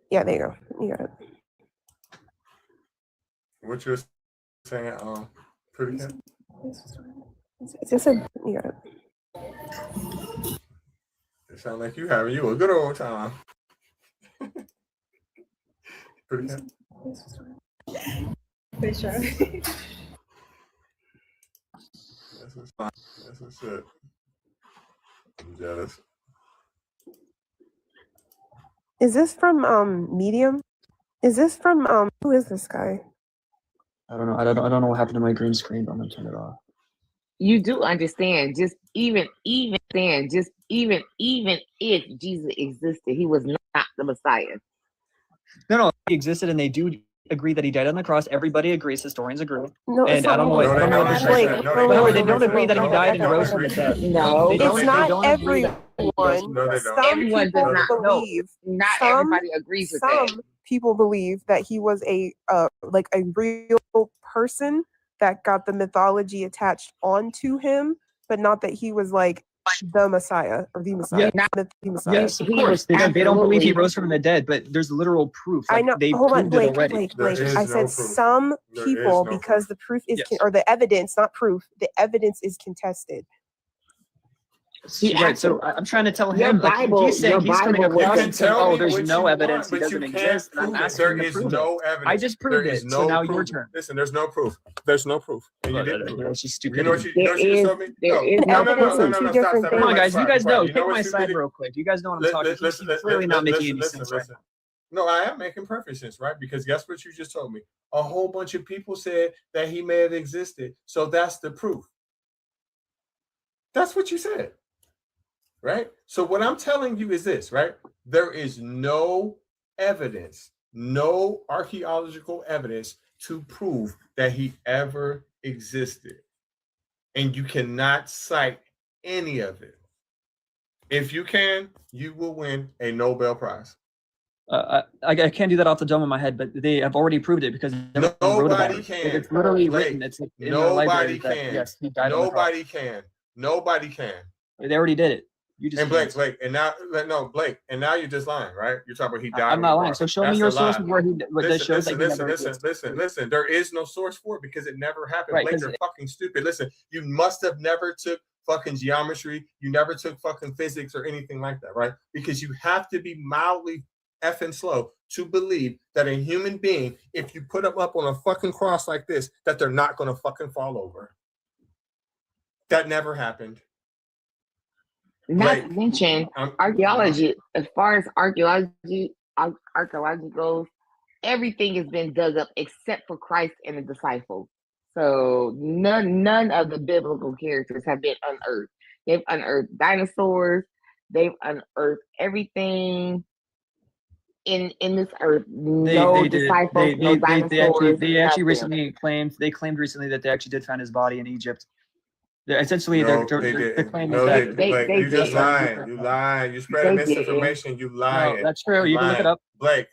Yeah, there you go. You got it. What you're saying, pretty cat? It's just a, you got it. It sounds like you having you a good old time. Pretty cat? For sure. That's what's up. I'm jealous. Is this from Medium? Is this from who is this guy? I don't know. I don't know what happened to my green screen, but I'm gonna turn it off. You do understand, even if Jesus existed, he was not the Messiah. No, he existed, and they do agree that he died on the cross. Everybody agrees. Historians agree. No, And I don't know. No, I don't know what they they're don't. saying. They don't agree that he died and rose from the dead. No, it's not everyone. everyone. No, they don't. Some Everyone people does not. believe. Not Some- everybody agrees with that. Some people believe that he was a like a real person that got the mythology attached onto him, but not that he was like the Messiah or the Messiah. Yeah. Not the Messiah. Yes, of course. They don't believe he rose from the dead, but there's literal proof. Like, I know. They Hold on, proved it Blake. already. Blake. There I is said no proof. some There people is no because proof. the proof is Yes. or the evidence, not proof. The evidence is contested. Right, so I'm trying to tell Your him, like, Bible- he's saying your he's coming Bible across will- and saying, tell oh, me there's what no you evidence, want, he but you doesn't can't exist, and I'm prove it. asking There him to is prove no it. evidence. I just proved There it, is so no now proof. your turn. Listen, there's no proof. There's no proof. And you didn't prove It's just it. You know what stupidity. you just told me? There is No, no Evidence proof. are two stop, different stop. things. Come on, guys, you guys know. You Take what my you side did? real quick. You guys know what I'm talking. He's clearly not making any sense right now. No, I am making perfect sense, right? Because guess what you just told me? A whole bunch of people said that he may have existed. So that's the proof. That's what you said, right? So what I'm telling you is this, right? There is no evidence, no archaeological evidence to prove that he ever existed. And you cannot cite any of it. If you can, you will win a Nobel Prize. I can't do that off the dome of my head, but they have already proved it because everyone wrote about Nobody it. can. It's literally Blake, written. It's in the library. Nobody That, can. yes, he died on the cross. Nobody can. Nobody can. They already did it. You just And can't. Blake, and now Blake, and now you're just lying, right? You're talking about he died. I'm not lying. So show me your sources where he that shows that he never existed. Listen. There is no source for it because it never happened. Right, Blake, you're fucking stupid. Listen, you must have never took fucking geometry. You never took fucking physics or anything like that, right? Because you have to be mildly effing slow to believe that a human being, if you put them up on a fucking cross like this, that they're not going to fucking fall over. That never happened. Not to mention archaeology. As far as archaeology goes, everything has been dug up except for Christ and the disciples. So none of the biblical characters have been unearthed. They've unearthed dinosaurs. They've unearthed everything in this earth. No disciples, no dinosaurs. They actually recently claimed that they actually did find his body in Egypt. Essentially, no, they're claiming that they you just did. lying. You lying. You spreading misinformation. You lying. No, that's true. You can look it up. Blake,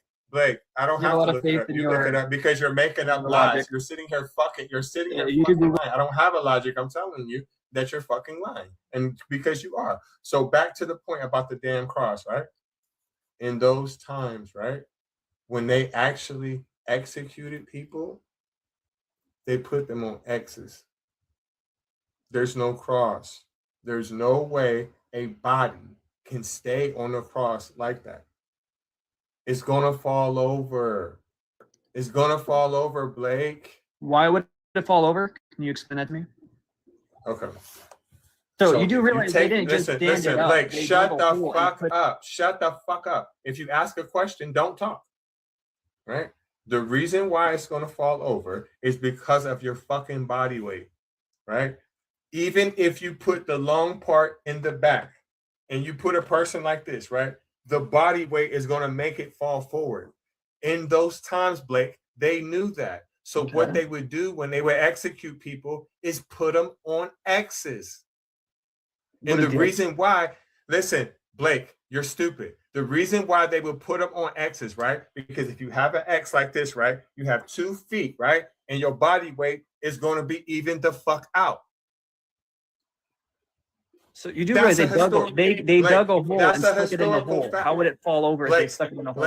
I don't have to look it up. You look it up because you're making up lies. You're sitting here fucking. You're sitting here fucking lying. I don't have a logic. I'm telling you that you're fucking lying, and because you are. So back to the point about the damn cross, right? In those times, right, when they actually executed people, they put them on X's. There's no cross. There's no way a body can stay on the cross like that. It's going to fall over. It's going to fall over, Blake. Why would it fall over? Can you explain that to me? Okay. So you do realize they didn't just stand it up. Blake, shut the fuck up. Shut the fuck up. If you ask a question, don't talk. Right? The reason why it's going to fall over is because of your fucking body weight. Right? Even if you put the long part in the back and you put a person like this, right? The body weight is going to make it fall forward. In those times, Blake, they knew that. So what they would do when they would execute people is put them on X's. And the reason why, listen, Blake, you're stupid. The reason why they would put them on X's, right? Because if you have an X like this, right? You have 2 feet, right? And your body weight is going to be even the fuck out. So you do realize they dug a hole and stuck it in the hole. Fact. How would it fall over if they stuck it in a hole?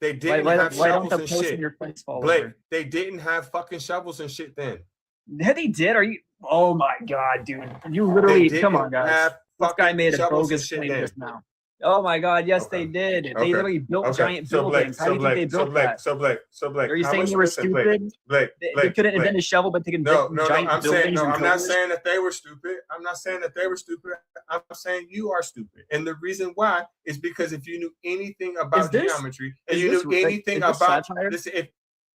They didn't why have don't shovels the and posts in shit. your place fall Blake, over? they didn't have fucking shovels and shit then. Yeah, they did. Are you? Oh my god, dude! You literally They come on, didn't guys. have This guy fucking made a shovels and bogus shit claim then. just now. Oh my god, yes, Okay. they did. They Okay. literally built Okay. giant So Blake, buildings. How do you think they built that? So Blake. Are you How saying much? they were Listen, stupid? Blake. They couldn't invent a shovel, but they can invent giant I'm buildings. saying no. and I'm not pillars? saying that they were stupid. I'm not saying that they were stupid. I'm saying you are stupid, and the reason why is because if you knew anything about geometry and you knew anything about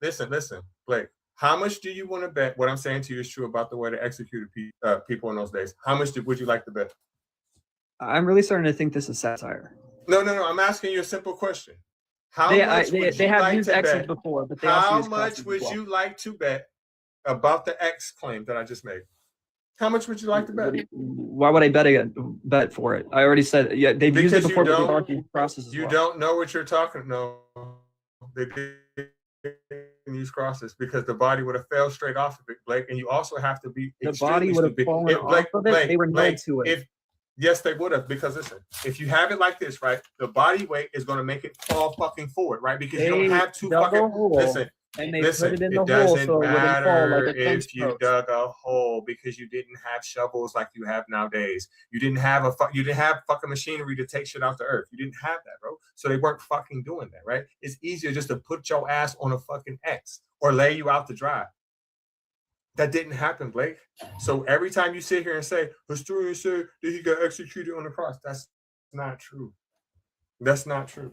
listen, Blake. How much do you want to bet what I'm saying to you is true about the way they executed people in those days? How much would you like to bet? I'm really starting to think this is satire. No. I'm asking you a simple question. They have used X's before, but they also use How much would you like to bet about the X claim that I just made? How much would you like to bet? Why would I bet for it? I already said they've used it before, but they've already processed. You don't know what you're talking. No, they didn't use crosses because the body would have fell straight off of it, Blake. And you also have to be the body would have fallen off of it. They were nailed to it. Yes, they would have, because listen, if you have it like this, right, the body weight is going to make it fall fucking forward, right? Because you don't have to fucking listen. And they Listen, put it in the it hole doesn't so it wouldn't fall matter like a fence if you post. dug a hole because you didn't have shovels like you have nowadays. You didn't have fucking machinery to take shit out the earth. You didn't have that, bro. So they weren't fucking doing that, right? It's easier just to put your ass on a fucking X or lay you out to dry. That didn't happen, Blake. So every time you sit here and say, historians say that he got executed on the cross, that's not true. That's not true.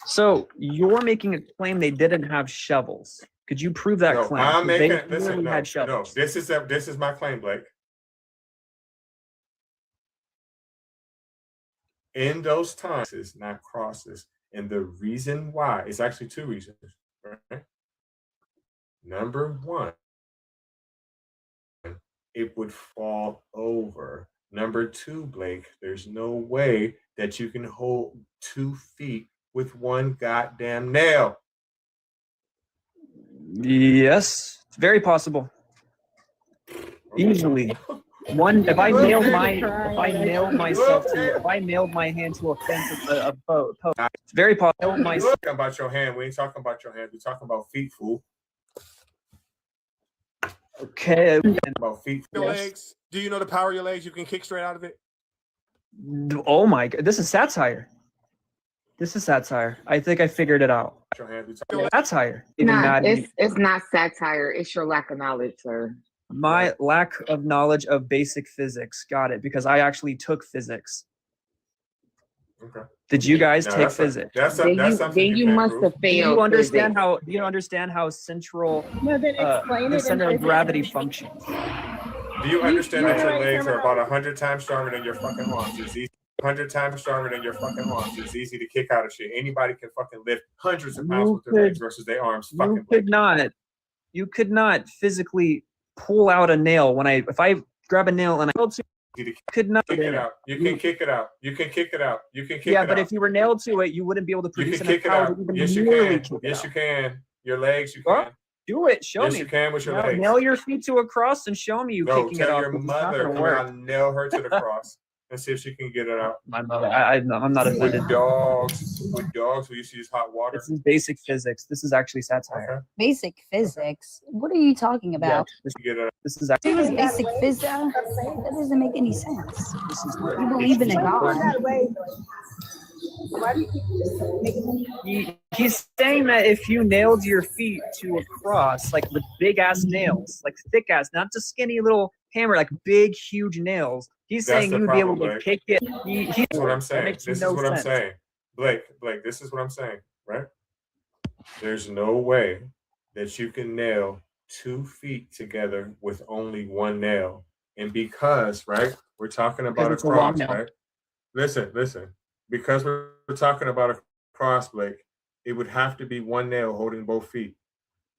So you're making a claim they didn't have shovels. Could you prove that claim? I'm making had shovels. this is my claim, Blake. In those times, it's not crosses. And the reason why, it's actually two reasons. Right? Number one, it would fall over. Number two, Blake, there's no way that you can hold 2 feet with one goddamn nail. Yes, it's very possible. Easily. If I nailed my hand to a fence of a boat, it's very possible. We're talking about your hand. We ain't talking about your hand. We're talking about feet, fool. Okay. About feet. Your legs. Do you know the power of your legs? You can kick straight out of it. Oh my god, this is satire. This is satire. I think I figured it out. Satire. It's not satire. It's your lack of knowledge, sir. My lack of knowledge of basic physics. Got it. Because I actually took physics. Okay. Did you guys take physics? That's something you must have failed. Do you understand how the center of gravity functions? Do you understand that your legs are about 100 times stronger than your fucking arms? It's easy. 100 times stronger than your fucking arms. It's easy to kick out of shit. Anybody can fucking lift hundreds of pounds with their legs versus their arms. You could not physically pull out a nail if I grab a nail and could not kick it out. You can kick it out. You can kick it out. You can kick it out. Yeah, but if you were nailed to it, you wouldn't be able to produce enough power. Yes, you can. Yes, you can. Your legs, you can. Do it. Show me. Yes, you can with your legs. Nail your feet to a cross and show me kicking it off. Tell your mother, I'll nail her to the cross and see if she can get it out. My mother, I'm not offended. With dogs, we used to use hot water. This is basic physics. This is actually satire. Okay. Basic physics? What are you talking about? Yeah, this is actually basic physics. That doesn't make any sense. You believe in a God? He's saying that if you nailed your feet to a cross, like with big ass nails, like thick ass, not just skinny little hammer, like big, huge nails. He's saying you'd be able to kick it. That's what I'm saying. This is what I'm saying. Blake, this is what I'm saying, right? There's no way that you can nail 2 feet together with only one nail. And because, right, we're talking about a cross, right? Listen. Because we're talking about a cross, Blake, it would have to be one nail holding both feet.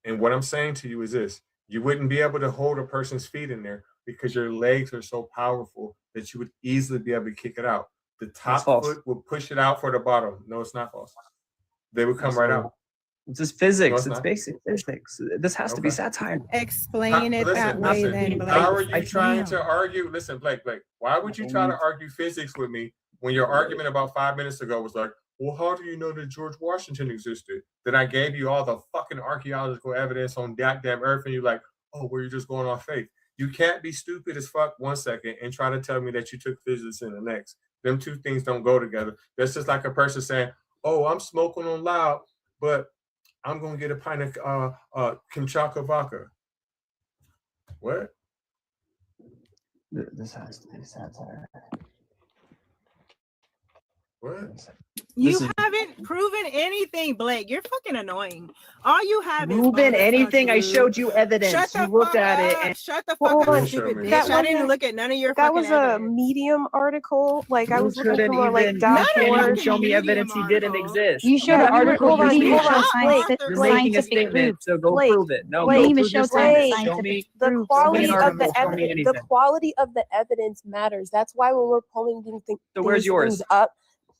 And what I'm saying to you is this. You wouldn't be able to hold a person's feet in there because your legs are so powerful that you would easily be able to kick it out. The top foot would push it out for the bottom. No, it's not false. They would come right out. It's just physics. It's basic physics. This has to be satire. Explain it that way then, Blake. How are you trying to argue? Listen, Blake, why would you try to argue physics with me when your argument about 5 minutes ago was like, well, how do you know that George Washington existed? Then I gave you all the fucking archaeological evidence on that damn earth, and you're like, oh, well, you're just going off faith. You can't be stupid as fuck 1 second and try to tell me that you took physics in the next. Them two things don't go together. That's just like a person saying, oh, I'm smoking on loud, but I'm going to get a pint of Kimchaka vodka. What? This has to be satire. What? You haven't proven anything, Blake. You're fucking annoying. All you have proven is anything. I showed you evidence. Shut the You looked fuck at it up. and Shut the fuck up, stupid me. bitch. I didn't wasn't- look at none of your That fucking was a evidence. Medium article. Like I you was looking couldn't for more like even, you dot can't even org. show me Medium evidence he didn't article. exist. You showed Yeah, an article. hold You on, didn't even hold show on. scientific, You're Blake, making a scientific statement, proof. so go Blake, prove it. No, You Blake, didn't go even prove show your Blake. statement. Show scientific me. The proof. quality an of article, the show me the anything. quality of the evidence matters. That's why when we're pulling So where's these yours? things up,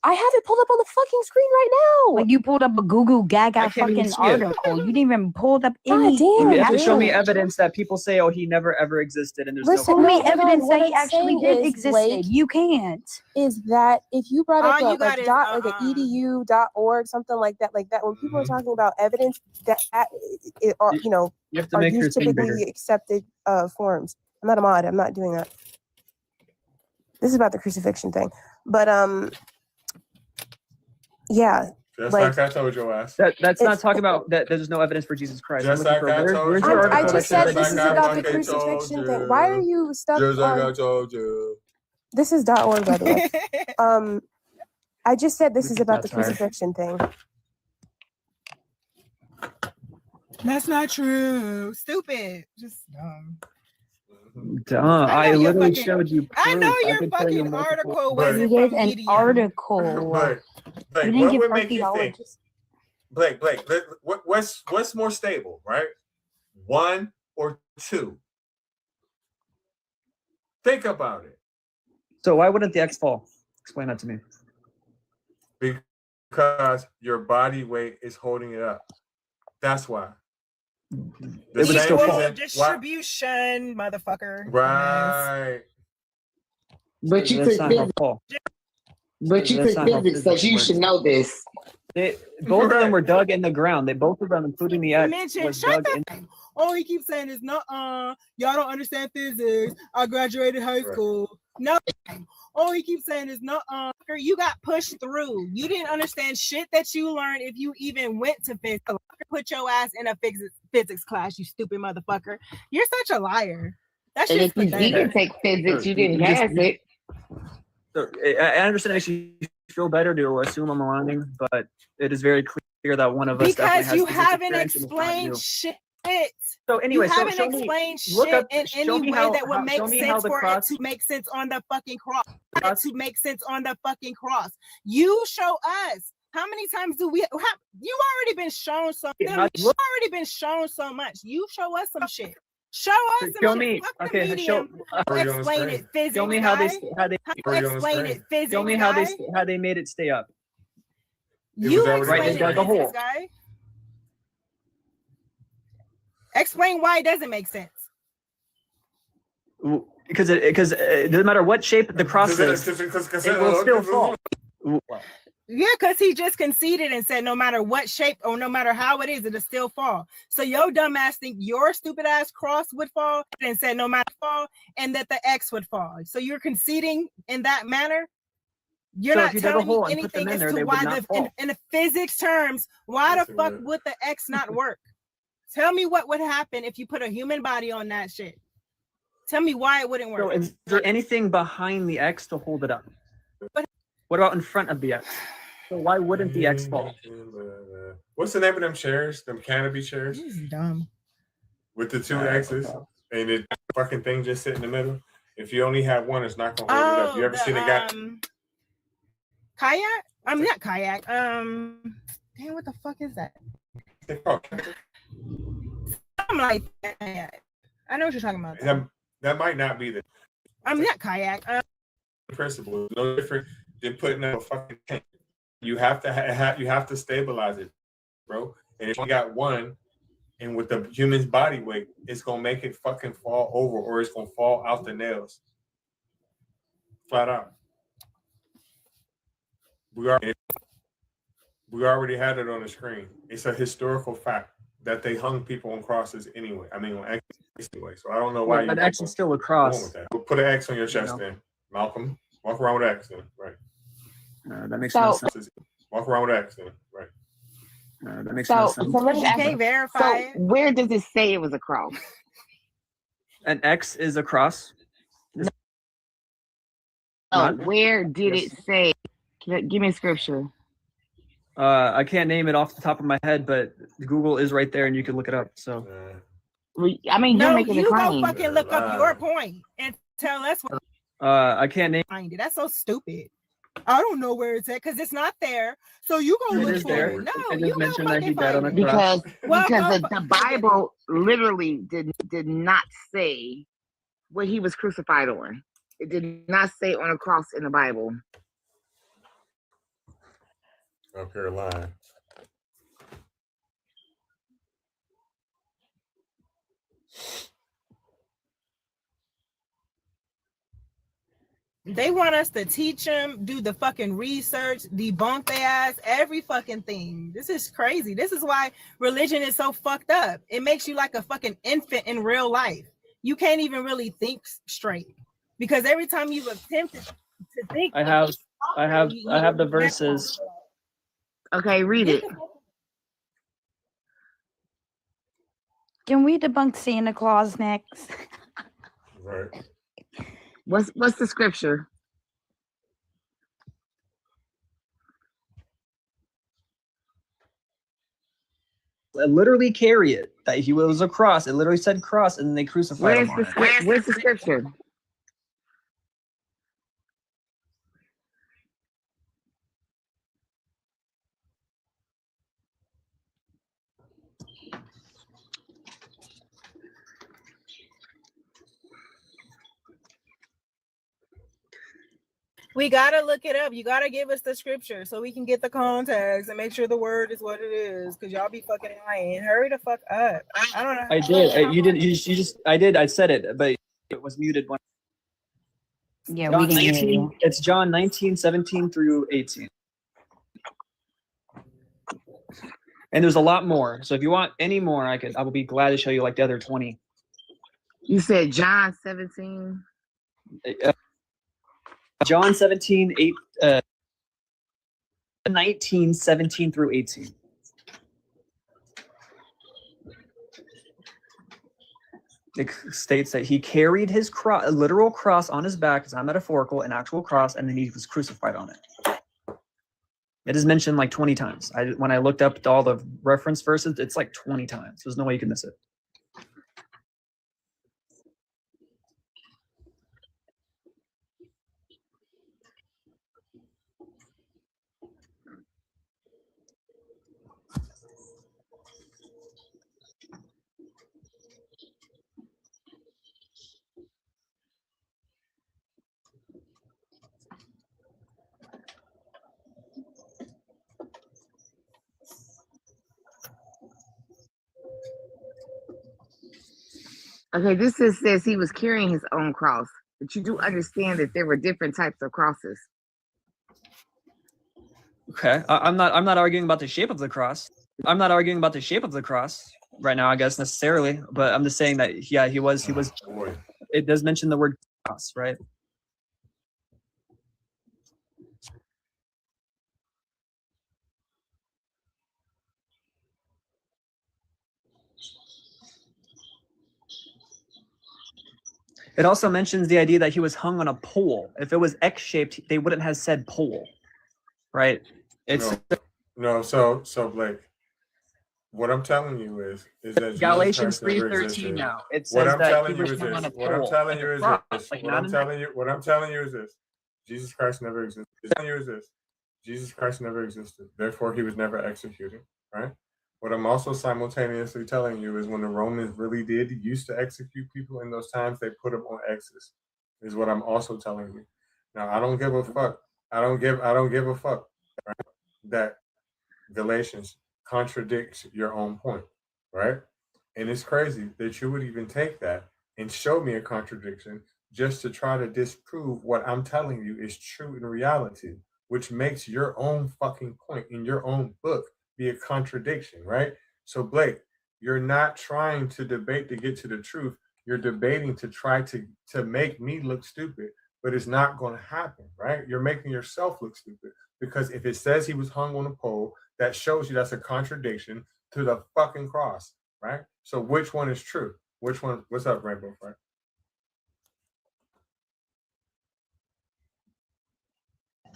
I have it pulled up on the fucking screen right now. Like you pulled up a Google I Gaga can't even fucking see it. article. You didn't even pull up God any. damn, You any have to show me dude. evidence that people say, oh, he never ever existed, and there's Listen, Show no me hold on. evidence What that he I'm actually saying did is, existed. Blake, You can't. is that if you brought up All you like got is, like an edu.org, something like that, when people are talking about evidence that are, You- You have to are make your used screen typically bigger. accepted forms. I'm not a mod. I'm not doing that. This is about the crucifixion thing, but yeah, Just like like I told your ass. That's not it's. talking about that. There's no evidence for Jesus Christ. Just I'm looking like for I told where's you. your I article that just said says this that is I about the fucking told crucifixion thing. you. Why are you stuck Just like I on? told you. This is .org, by the way. I just said this This is is about the satire. crucifixion thing. That's not true. Stupid. Just dumb. Duh, I I know your literally fucking- showed you proof. I know your could tell you fucking multiple- article But- wasn't You from gave an Medium. article. Blake, You Blake, didn't what give would make you think? archaeologists. Blake, what's more stable, right? 1 or 2? Think about it. So why wouldn't the X fall? Explain that to me. Because your body weight is holding it up. That's why. The It would same still fall. reason why- Distribution, motherfucker. Right. But you That's took not how physics. fall. But you That's took not how physics, so physics you works. should know this. Both of them were dug in the ground. They both of them, including the X, Mention, was shut dug the in. Oh, he keeps saying it's not y'all don't understand physics. I graduated high school. No. Oh, he keeps saying it's not you got pushed through. You didn't understand shit that you learned if you even went to physics. Put your ass in a physics class, you stupid motherfucker. You're such a liar. That's And just if you pathetic. didn't take physics, you didn't You just- pass it. So, I understand it makes you feel better to assume I'm lying, but it is very clear that one of us definitely Because has you physics haven't experience and it's not you. explained shit. So anyway, You so haven't show me, explained look shit up- in show any me way how- that would how- make show me how sense the for cross- it to make sense on the fucking cross. cross- To make sense on the fucking cross. You show us. How many times do we? You already been shown something. Yeah, You've already been shown so much. You show us some shit. Show us some show shit. me. Fuck the Okay, medium. Are you on the Explain screen? it. Physics. Show me how they guy. how they Are you on the Explain screen? it. Physics. show me guy. how they made it stay up. You was already explain right, it. they dug a hole. Physics guy. Explain why it doesn't make sense. Because it doesn't matter what shape the cross is, it will still fall. Yeah, because he just conceded and said no matter what shape or no matter how it is, it'll still fall. So your dumb ass think your stupid ass cross would fall and said no matter fall and that the X would fall. So you're conceding in that manner. You're So not if you dug a telling me hole and put them anything in as there, to they would why not fall. in the physics terms, why Yes, the it fuck would. would the X not work? Tell me what would happen if you put a human body on that shit. Tell me why it wouldn't work. So is there anything behind the X to hold it up? But- What about in front of the X? So why wouldn't the X fall? What's the name of them chairs? Them canopy chairs This is dumb. with the 2 X's and the fucking thing just sit in the middle. If you only have one, it's not gonna hold it up. You ever seen a guy? Kayak? I'm not kayak. Damn, what the fuck is that? I'm like kayak. I know what you're talking about. That might not be the I'm not kayak. principle. It's no different than putting up a fucking tank. You have to you have to stabilize it, bro. And if you got one, and with the human's body weight, it's gonna make it fucking fall over, or it's gonna fall out the nails. Flat out. We are. We already had it on the screen. It's a historical fact that they hung people on crosses anyway. I mean, on X anyway. So I don't know why an X is still a cross. with that. We'll put an X on your chest then, Malcolm. Walk around with X then, right? That makes no sense. Walk around with X then, right? That makes no sense. So let's ask, can't verify so it. where does it say it was a cross? An X is a cross. Where did it say? Give me a scripture. I can't name it off the top of my head, but Google is right there, and you can look it up. So, I mean, you're making a claim. Go fucking look up your point and tell us what. I can't name. That's so stupid. I don't know where it's at because it's not there. So you go look for it. No, it you just mentioned that he died on a because cross. the Bible literally did not say what he was crucified on. It did not say on a cross in the Bible. Up here lying. They want us to teach them, do the fucking research, debunk their ass, every fucking thing. This is crazy. This is why religion is so fucked up. It makes you like a fucking infant in real life. You can't even really think straight because every time you've attempted to think, I have the verses. Okay, read it. Can we debunk Santa Claus next? Right. What's the scripture? Literally carry it. That he was a cross. It literally said cross, and then they crucified him on it. Where's the scripture? we gotta look it up. You gotta give us the scripture so we can get the context and make sure the word is what it is. Cause y'all be fucking lying. Hurry the fuck up. I don't know. I did. You did. You just. I did. I said it, but it was muted. Yeah, John we didn't hear 19, you. It's John 19:17 through 18. And there's a lot more. So if you want any more, I will be glad to show you like the other 20. You said John 17. John 17, 19:17 through 18. It states that he carried his cross, a literal cross on his back. It's not metaphorical, an actual cross, and then he was crucified on it. It is mentioned like 20 times. When I looked up all the reference verses, it's like 20 times. There's no way you can miss it. Okay, this says he was carrying his own cross, but you do understand that there were different types of crosses. Okay, I'm not arguing about the shape of the cross. I'm not arguing about the shape of the cross right now, I guess necessarily, but I'm just saying that yeah, he was. It does mention the word cross, right? It also mentions the idea that he was hung on a pole. If it was X-shaped, they wouldn't have said pole, right? It's So Blake, what I'm telling you is that Galatians 3:13 now. It says that he was hung on a pole. What I'm telling you is this. What I'm telling you is this. Jesus Christ never existed. Jesus Christ never existed. Therefore, he was never executed, right? What I'm also simultaneously telling you is when the Romans really used to execute people in those times, they put them on X's, is what I'm also telling you. Now, I don't give a fuck. I don't give a fuck, right? That Galatians contradicts your own point, right? And it's crazy that you would even take that and show me a contradiction just to try to disprove what I'm telling you is true in reality. which makes your own fucking point in your own book be a contradiction, right? So Blake, you're not trying to debate to get to the truth. You're debating to try to make me look stupid, but it's not going to happen, right? You're making yourself look stupid, because if it says he was hung on a pole, that shows you that's a contradiction to the fucking cross, right? So which one is true? Which one? What's up, Rainbow Friend?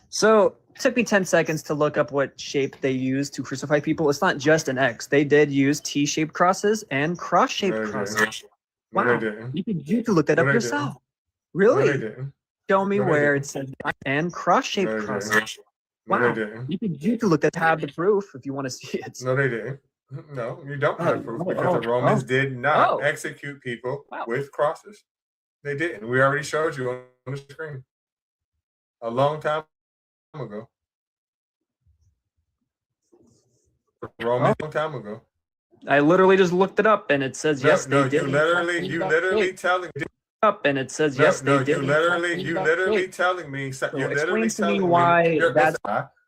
So it took me 10 seconds to look up what shape they used to crucify people. It's not just an X. They did use T-shaped crosses and cross-shaped crosses. Wow. You could look that up yourself. Really? Show me where it says and cross-shaped crosses. Wow. You could look that, have the proof if you want to see it. No, they didn't. No, you don't have proof, because the Romans did not execute people with crosses. They didn't. We already showed you on the screen a long time ago. Romans, a long time ago. I literally just looked it up, and it says yes. No, they did. You literally telling me. Up, and it says yes. No, they did. you literally telling me. You're literally telling me why that's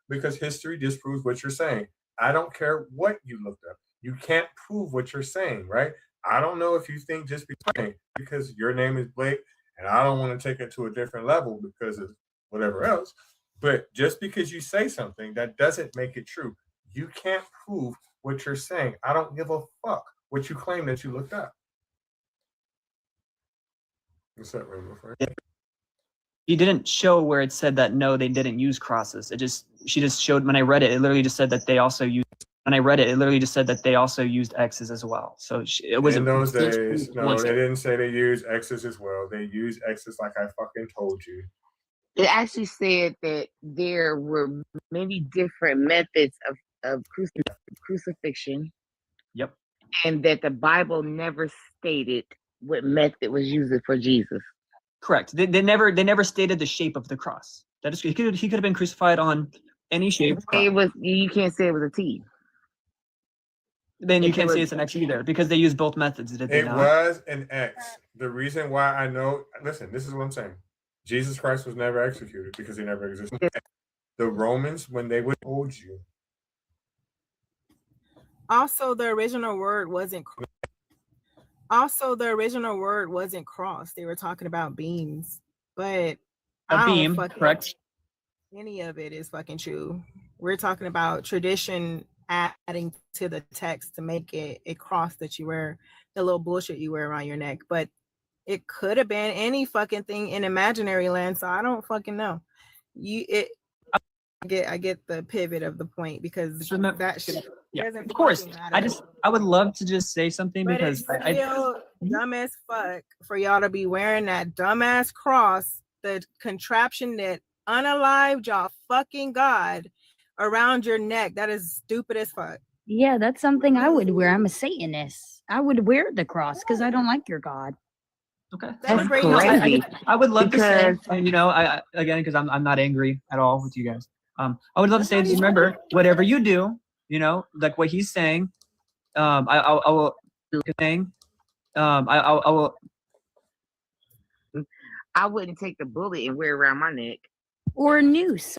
because history disproves what you're saying. I don't care what you looked up. You can't prove what you're saying, right? I don't know if you think just because your name is Blake, and I don't want to take it to a different level because of whatever else. But just because you say something, that doesn't make it true. You can't prove what you're saying. I don't give a fuck what you claim that you looked up. What's that, Rainbow Friend? He didn't show where it said that no, they didn't use crosses. She just showed when I read it. It literally just said that they also used. When I read it, it literally just said that they also used X's as well. So it was in those days. No, they didn't say they used X's as well. They used X's like I fucking told you. It actually said that there were many different methods of crucifixion. Yep. And that the Bible never stated what method was used for Jesus. Correct. They never stated the shape of the cross. That is, he could have been crucified on any shape. You can't say it was a T. Then you can't say it's an X either, because they used both methods. Did they not? It was an X. The reason why I know, listen, this is what I'm saying. Jesus Christ was never executed because he never existed. The Romans, when they would hold you. Also, the original word wasn't cross. They were talking about beams, but a beam, correct? Any of it is fucking true. We're talking about tradition adding to the text to make it a cross that you wear, the little bullshit you wear around your neck. But it could have been any fucking thing in imaginary land, so I don't fucking know. I get the pivot of the point, because that shit of course matter. I would love to just say something, but because I feel dumb as fuck for y'all to be wearing that dumbass cross, the contraption that unalived y'all fucking God around your neck. That is stupid as fuck. Yeah, that's something I would wear. I'm a Satanist. I would wear the cross because I don't like your God. Okay, that's great. I would love to say, I again, because I'm not angry at all with you guys. I would love to say, just remember, whatever you do, like what he's saying, I will saying, I will. I wouldn't take the bullet and wear it around my neck. Or a noose.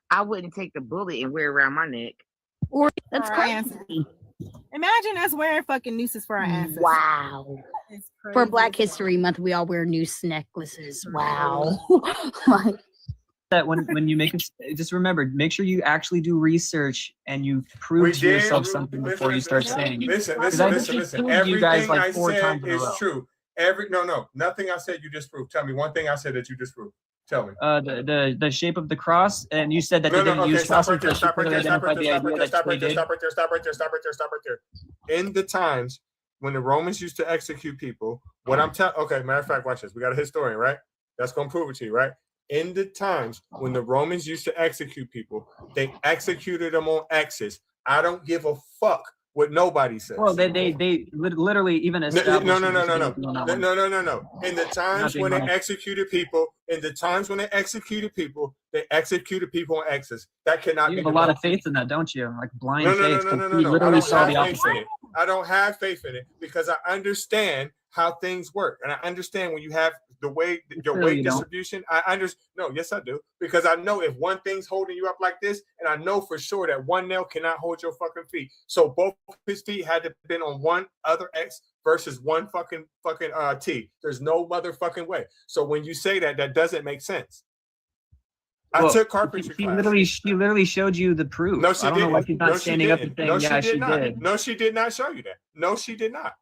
I wouldn't take the bullet and wear it around my neck. Or that's crazy. Imagine us wearing fucking nooses for our asses. Wow. For Black History Month, we all wear noose necklaces. Wow. That when you make it, just remember, make sure you actually do research and you prove to yourself something before you start saying it. Listen. Everything you guys like 4 times is true. Nothing I said you disproved. Tell me one thing I said that you disproved. Tell me. The shape of the cross, and you said that they didn't use crosses. Stop right there. In the times when the Romans used to execute people, matter of fact, watch this. We got a historian, right? That's gonna prove it to you, right? In the times when the Romans used to execute people, they executed them on X's. I don't give a fuck what nobody says. Well, they literally even established. No. In the times when they executed people, they executed people on X's. That cannot be. You have a lot of faith in that, don't you? Like blind faith. No. You literally saw the opposite. I don't have faith in it because I understand how things work, and I understand when you have the way your Clearly weight you don't. distribution. I understand. No, yes, I do. Because I know if one thing's holding you up like this, and I know for sure that one nail cannot hold your fucking feet. So both his feet had to been on one other X versus one fucking T. There's no motherfucking way. So when you say that, that doesn't make sense. I took carpentry class. She literally showed you the proof. No, she I don't know why didn't. she's not No, she standing up and didn't. saying, No, yeah, she did not. did. No, she did not show you that. No, she did not.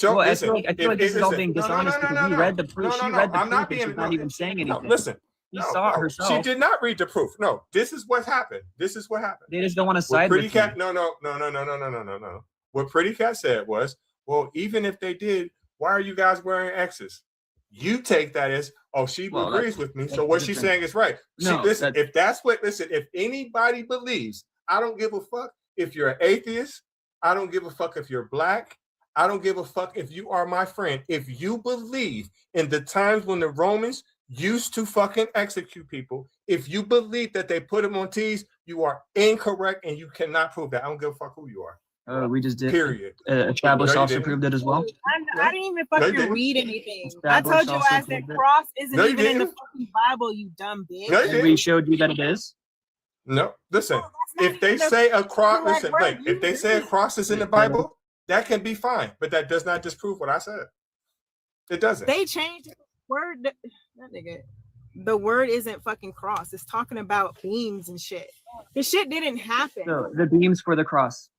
Well, I Listen, feel like this is all being dishonest because you read the proof. She read the I'm proof not and she's being. not even saying anything. No, listen. She saw it herself. She did not read the proof. No, this is what happened. This is what happened. They just don't want to What side Pretty with Cat? you. No. What Pretty Cat said was, well, even if they did, why are you guys wearing X's? You take that as, oh, she agrees with me. So what she's saying is right. No, listen, if anybody believes, I don't give a fuck if you're an atheist. I don't give a fuck if you're black. I don't give a fuck if you are my friend. If you believe in the times when the Romans used to fucking execute people, if you believe that they put them on T's, you are incorrect and you cannot prove that. I don't give a fuck who you are. We just did. Period. Established also proved it as well. I didn't even fucking read anything. I told your ass that cross isn't even in the fucking Bible, you dumb bitch. No, we showed you that it is. No, listen. If they say a cross, listen, wait. If they say a cross is in the Bible, that can be fine, but that does not disprove what I said. It doesn't. They changed the word. That nigga. The word isn't fucking cross. It's talking about beams and shit. The shit didn't happen. So the beams for the cross.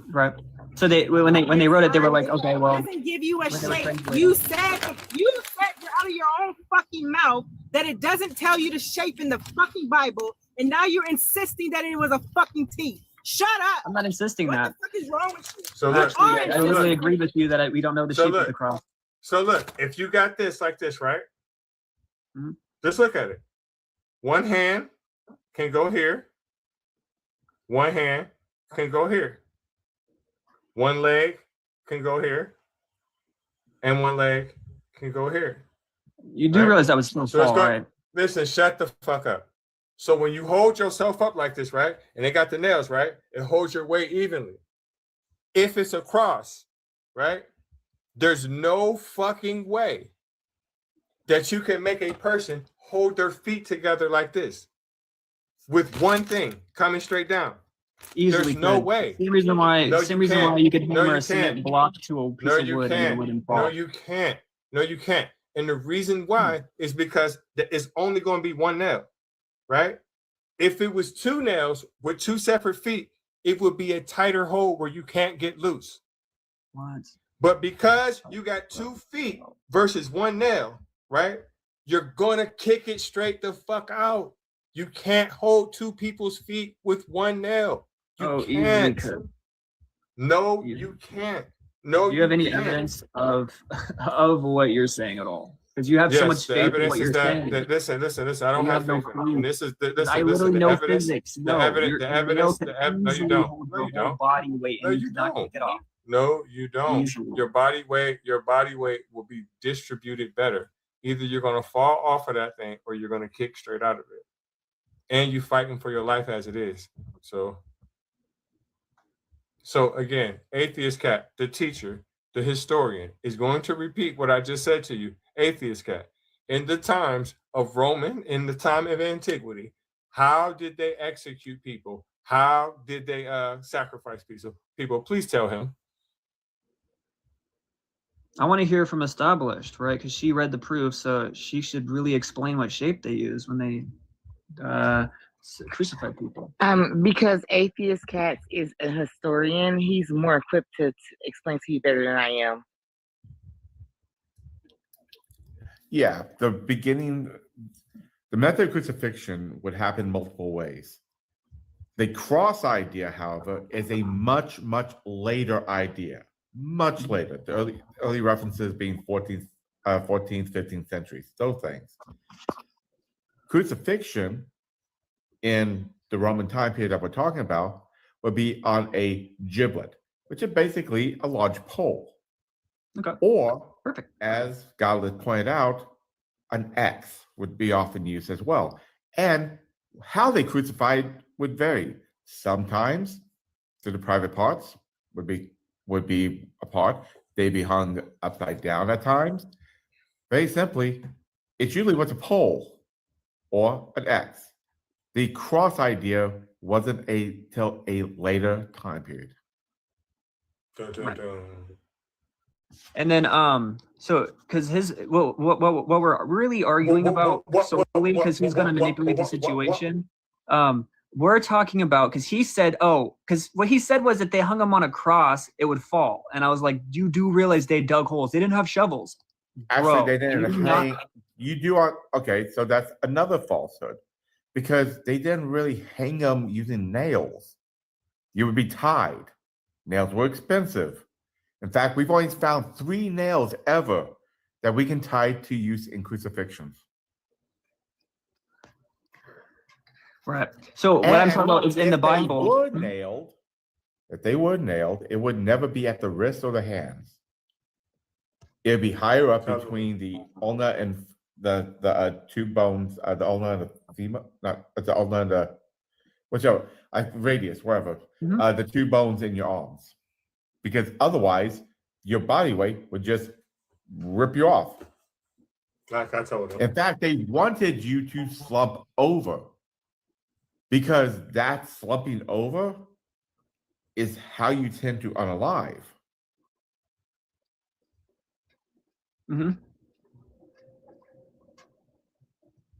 Right. So they when they wrote it, they were like, okay, well, it doesn't give you a shape. You said out of your own fucking mouth that it doesn't tell you the shape in the fucking Bible, and now you're insisting that it was a fucking T. Shut up. I'm not insisting what that. What the fuck is wrong with you? So look, I literally agree with you that we don't know the shape of the cross. So look, if you got this like this, right? Mm-hmm. Just look at it. One hand can go here. One hand can go here. One leg can go here. And one leg can go here. You do realize that was so fall, right? Listen, shut the fuck up. So when you hold yourself up like this, right? And they got the nails, right? It holds your weight evenly. If it's a cross, right? There's no fucking way that you can make a person hold their feet together like this with one thing coming straight down. Easily. There's no way. Same reason why you could hammer a cement block to a piece of wood and it wouldn't fall. No, you can't. No, you can't. And the reason why is because it's only going to be one nail, right? If it was two nails with two separate feet, it would be a tighter hole where you can't get loose. What? But because you got 2 feet versus one nail, right? You're going to kick it straight the fuck out. You can't hold two people's feet with one nail. You can't. No, you can't. No, do you have any evidence of what you're saying at all? Because you have so much faith in what you're saying. Listen. I don't have faith in it. This is I literally know physics. No, the evidence. No, you don't. No, you don't. Body weight. No, you don't. No, you don't. Your body weight will be distributed better. Either you're going to fall off of that thing or you're going to kick straight out of it. And you fighting for your life as it is. So again, Atheist Cat, the teacher, the historian, is going to repeat what I just said to you. Atheist Cat, in the times of Roman, in the time of antiquity, how did they execute people? How did they sacrifice people? Please tell him. I want to hear from Established, right? Because she read the proof, so she should really explain what shape they use when they crucify people. Because Atheist Cats is a historian, he's more equipped to explain to you better than I am. Yeah, the method of crucifixion would happen multiple ways. The cross idea, however, is a much, much later idea. Much later. The early references being 14th, 15th centuries, those things. Crucifixion in the Roman time period that we're talking about would be on a giblet, which is basically a large pole. Okay. Or, perfect. As Gala pointed out, an X would be often used as well. And how they crucified would vary. Sometimes to the private parts would be apart. They'd be hung upside down at times. Very simply, it's usually what's a pole or an X. The cross idea wasn't till a later time period. Dun, dun, Right. dun. And then so because what we're really arguing about solely because who's going to manipulate the situation, we're talking about because he said, because what he said was that they hung him on a cross, it would fall. And I was like, you do realize they dug holes. They didn't have shovels. Actually, Bro, they didn't you hang. not- You do on okay, so that's another falsehood because they didn't really hang them using nails. You would be tied. Nails were expensive. In fact, we've only found 3 nails ever that we can tie to use in crucifixions. Right. So what I'm talking about is in the Bible. If they were nailed, it would never be at the wrist or the hands. It'd be higher up between the ulna and the 2 bones, the ulna and the femur, not the ulna and the whichever, radius, wherever, the 2 bones in your arms. Because otherwise, your body weight would just rip you off. Like I told him. In fact, they wanted you to slump over because that slumping over is how you tend to unalive.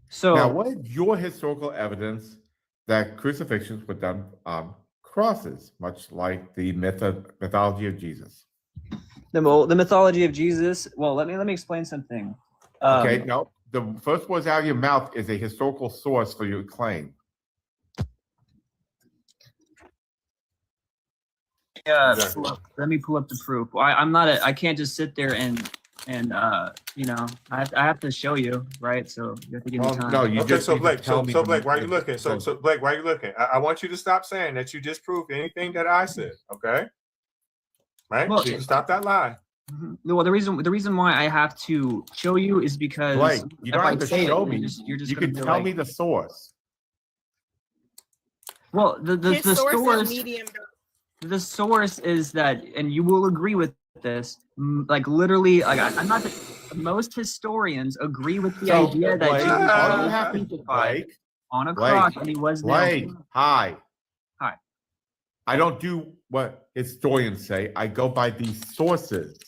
So now, what is your historical evidence that crucifixions were done on crosses, much like the mythology of Jesus? The mythology of Jesus. Well, let me explain something. Okay, no, the first words out of your mouth is a historical source for your claim. Let me pull up the proof. I can't just sit there and I have to show you, right? So you have to give me time. No, you Okay, just so need to Blake, tell me Blake, why are you looking? So Blake, why are you looking? I want you to stop saying that you disproved anything that I said. Okay, right? Well, So you can stop that lie. Well, the reason why I have to show you is because Blake, you don't if I have to say it, show me. You're just You gonna can be tell like- me the source. Well, the His source is source. medium. The source is that, and you will agree with this. Like literally, like I'm not. Most historians agree with the idea that Blake, Jesus all you was have to crucified Blake, on a Blake, cross, and he was Blake, nailed. hi. Hi. I don't do what historians say. I go by the sources,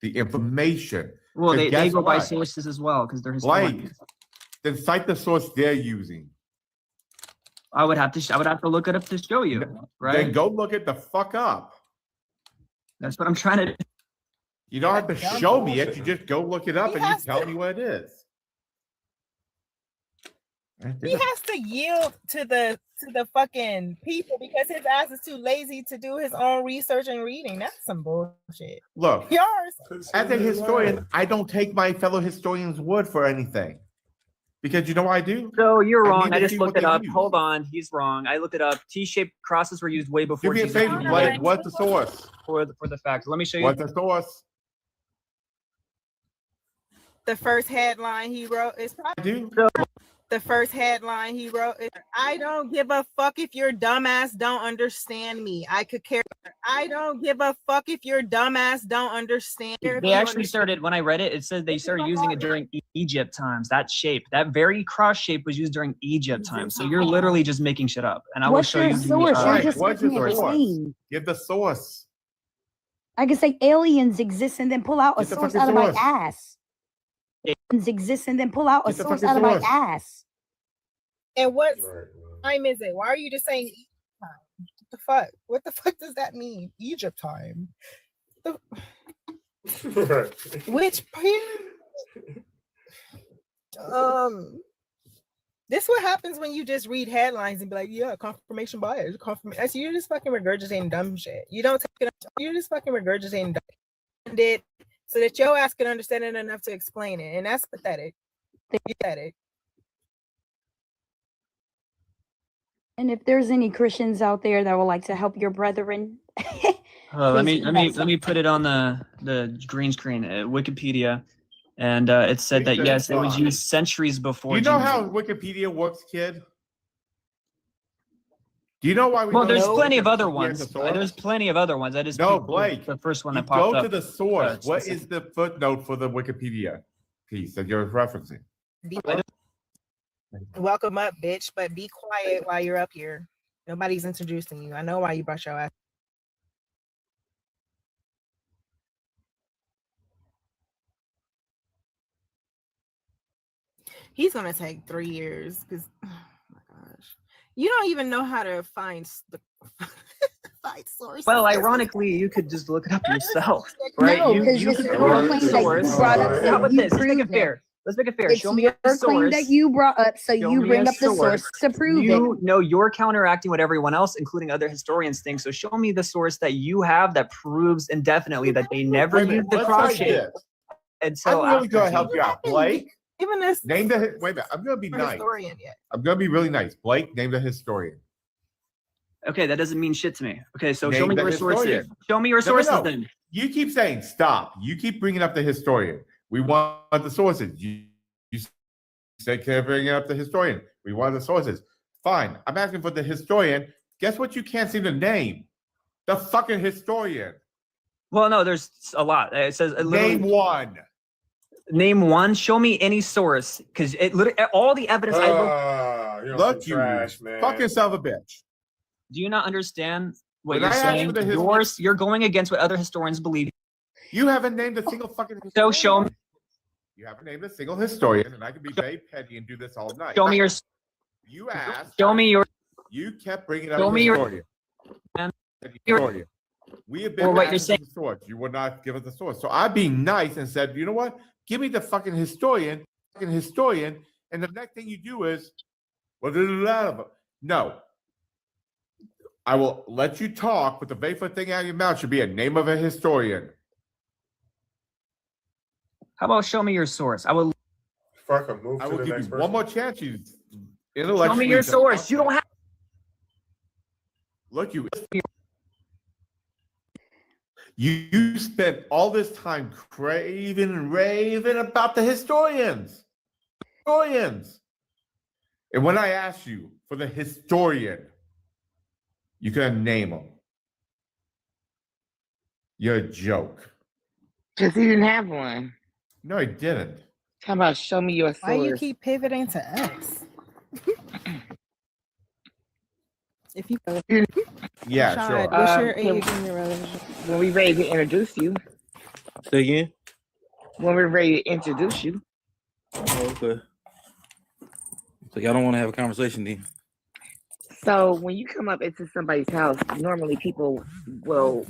the information. Well, they guess go by what? sources as well because they're Blake, historians. then cite the source they're using. I would have to look it up to show you, right? Then go look it the fuck up. That's what I'm trying to. You don't have to Dumb show me it. bullshit. You just go look it up He and you has tell to- me what it is. He has to yield to the fucking people because his ass is too lazy to do his own research and reading. That's some bullshit. Look, Yours. as a historian, I don't take my fellow historians' word for anything. Because you know what I do? So you're I wrong. need I to just see looked what it they up. use. Hold on, he's wrong. I looked it up. T-shaped crosses were used way Do before me a Jesus favor, was Blake. nailed. What's the source? For the fact. Let me show you. What's the source? The first headline he wrote is I do. the first headline he wrote is I don't give a fuck if your dumbass don't understand me. I could care. I don't give a fuck if your dumbass don't understand. They actually started, when I read it, it said they started using it during Egypt times. That shape, that very cross shape was used during Egypt times. So you're literally just making shit up. And I will What's show your you. source? All You're right, just what's looking your at source? claim. Give the source. I can say aliens exist and then pull out a Get the source fucking out of my source. ass. Aliens exist and then pull out a Get the source fucking out of my source. ass. And what Right, time is it? Why are you just saying Egypt time? What the fuck? What the fuck does that mean? Egypt time. right. Which period? This what happens when you just read headlines and be like, yeah, confirmation bias, confirmation. So you're just fucking regurgitating dumb shit. You don't take it. You're just fucking regurgitating dumb shit so that your ass can understand it enough to explain it, and that's pathetic. Pathetic. And if there's any Christians out there that would like to help your brethren, Let please me put it on the green screen, Wikipedia, and it said that yes, it was used centuries before. You know Jesus. how Wikipedia works, kid? Do you know why we Well, know there's that plenty of other Wikipedia ones. is a source? There's plenty of other ones. I just No, picked Blake, the first one You that popped go up. to the source. What specific. is the footnote for the Wikipedia piece that you're referencing. Welcome up, bitch, but be quiet while you're up here. Nobody's introducing you. I know why you brush your ass. He's gonna take 3 years because, oh my gosh, you don't even know how to find the find sources. Well, ironically, you could just look it up yourself, right? No, you 'cause you it's could your pull up claim the that you source. brought up, so How about you this? Let's make it proved it. fair. Let's make it fair. It's Show me your a claim that source. you brought up, so Show you me bring a up the source to prove You it. know you're counteracting what everyone else, including other historians, think. So show me the source that you have that proves indefinitely that they never Wait a minute, used the let's cross try shape. this. And so I'm really after gonna help you out. Blake, Even this name the wait a minute. I'm gonna be nice. historian yet. I'm gonna be really nice. Blake, name the historian. Okay, that doesn't mean shit to me. Okay, so Name show me the your sources. historian. Show me your No, no, sources no. then. You keep saying stop. You keep bringing up the historian. We want the sources. You say keep bringing up the historian. We want the sources. Fine. I'm asking for the historian. Guess what? You can't seem to name the fucking historian. Well, no, there's a lot. It says literally, Name one. Name one. Show me any source, because it literally all the evidence I look. You're Look, some you trash, man. fucking son of a bitch. Do you not understand what When you're I asked saying? for the You're going against what other historians believe. You haven't named a single fucking historian. So show me. You haven't named a single historian, and I can be very petty and do this all night. Show me your. You asked. Show me your. You kept bringing up Show me your- historian. And- Historian. We have been Or what you're asking for the source. You would not give us the source. So I'm being nice and said, you know what? Give me the fucking historian, and the next thing you do is, well, no. I will let you talk, but the very first thing out of your mouth should be a name of a historian. How about show me your source? I will. Fuck him. Move I to will the give next you person. one more chance. You Show intellectually. me your source. You don't have. Look, you spent all this time craving and raving about the historians. And when I asked you for the historian, you couldn't name him. You're a joke. Because he didn't have one. No, he didn't. How about show me your source? Why you keep pivoting to us? If you Yeah, Shad, sure. what's your Can- age in your relationship? When we ready to introduce you. Say again? When we're ready to introduce you. Oh, okay. So y'all don't want to have a conversation then? So when you come up into somebody's house, normally people will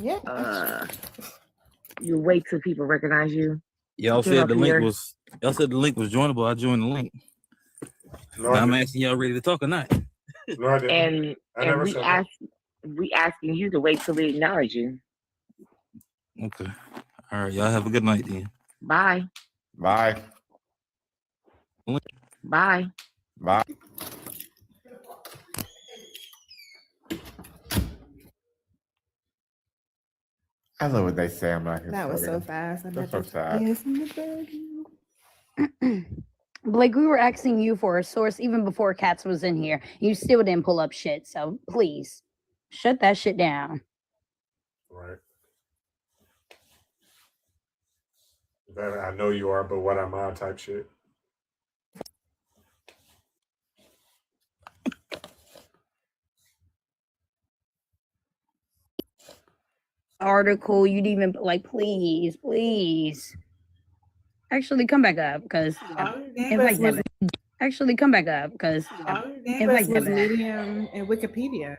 you wait till people recognize you. Y'all Get said up the link here. was joinable. I joined the link. No, Now I I'm didn't. asking y'all ready to talk or not. No, I didn't. And I never we said that. asking you to wait till we acknowledge you. Okay. All right. Y'all have a good night then. Bye. Bye. Bye. Bye. I love what they say. I'm not That was so historian. fast. I That's bet so sad. Yes, in the bag. Blake, we were asking you for a source even before Katz was in here. You still didn't pull up shit, so please shut that shit down. Right. That I know you are, but what am I type shit. Article, you'd even like, please. Actually, come back up because Actually, come back up because This was Medium and Wikipedia,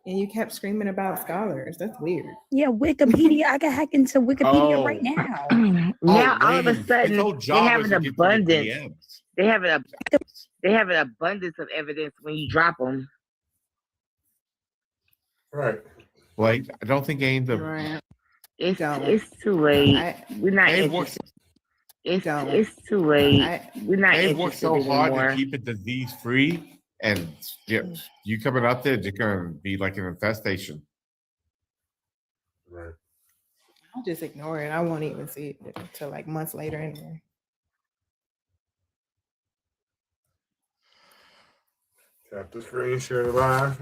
and you kept screaming about scholars. That's weird. yeah, Wikipedia. I can hack into Wikipedia Oh. right now. Now all of a Lane, I sudden told they Jarvis have an to get to the abundance. DMs. They have an abundance of evidence when you drop them. Right. Like, I don't think Ames of Right. It's Don't. too late. I We're not Ames works, interested. don't. It's too late. I We're not Ames works interested so hard anymore. to keep it disease free, and yeah, you coming up there, just gonna be like an infestation. Right. I'll just ignore it. I won't even see it until like months later anyway. Tap the screen, share live.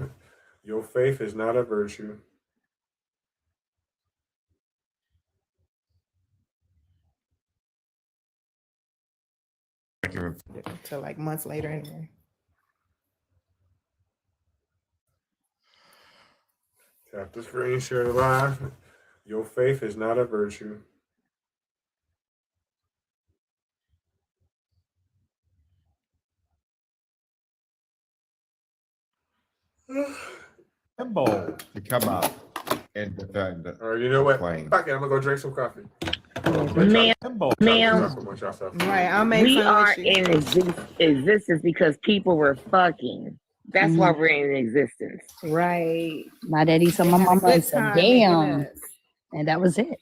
Your faith is not a virtue. even. Until like months later anyway. Tap the screen, share the live. Your faith is not a virtue. Symbol to come up and defend. All right, you know what? Claim. Fuck it, I'm gonna go drink some coffee. Ma'am, Right, I'll make we fun are with you. in existence because people were fucking. That's why we're in existence. Right. My daddy saw They my had a mama good and said, time making damn. us. And that was it.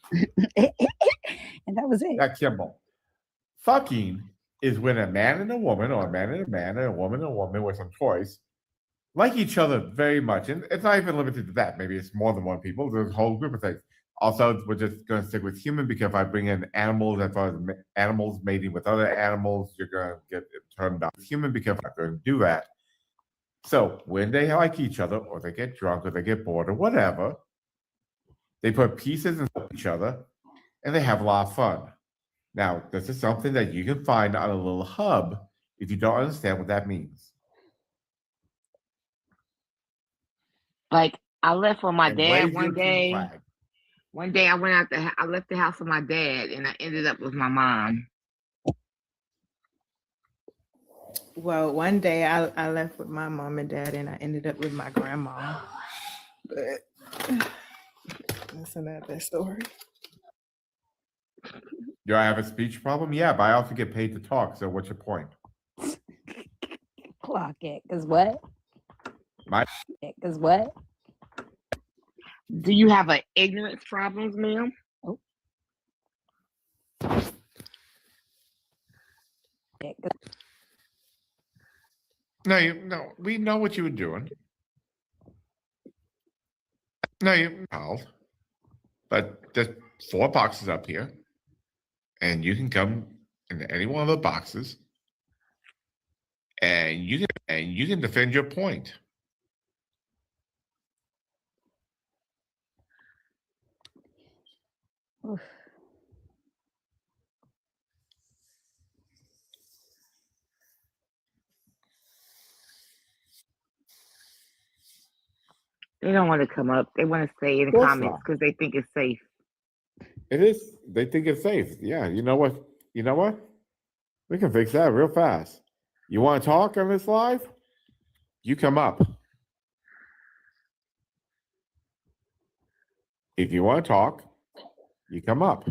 And that was it. That Kimball. Fucking is when a man and a woman, or a man and a man, and a woman with some choice, like each other very much. And it's not even limited to that. Maybe it's more than one people. There's a whole group of things. Also, we're just going to stick with human because if I bring in animals, as far as animals mating with other animals, you're going to get it turned off. Human because I'm not going to do that. So when they like each other, or they get drunk, or they get bored, or whatever, they put pieces in each other, and they have a lot of fun. Now, this is something that you can find on a little hub if you don't understand what that means. Like I left with my And dad wave your one King day. flag. One day I went out I left the house with my dad and I ended up with my mom. Well, one day I left with my mom and dad and I ended up with my grandma. But that's another story. Do I have a speech problem? Yeah, but I also get paid to talk. So what's your point? Clock it. Cause what? My Cause what? Do you have an ignorance problems, ma'am? Oh. No, we know what you were doing. No, you called. But there's 4 boxes up here. And you can come into any one of the boxes. And you can defend your point. Oof. They don't want to come up. They want to stay in the Of course comments not. because they think it's safe. It is. They think it's safe. Yeah. You know what? We can fix that real fast. You want to talk on this live? You come up. If you want to talk, you come up.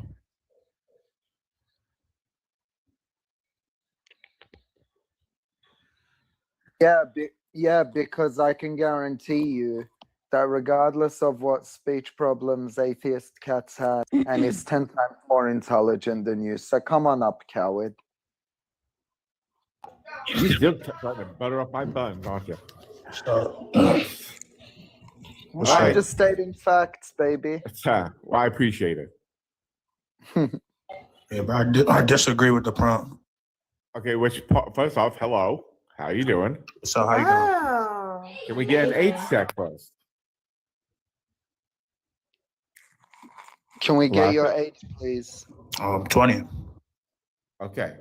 Yeah, because I can guarantee you that regardless of what speech problems atheist cats have, and is 10 times more intelligent than you. So come on up, coward. You still trying to butter up my buns, aren't you? I'm just stating facts, baby. Well, I appreciate it. Yeah, but I disagree with the prompt. Okay, first off, hello. How you doing? So how you doing? Oh. Can we get an age check first? Can we get Lock your it. age, please? 20. Okay.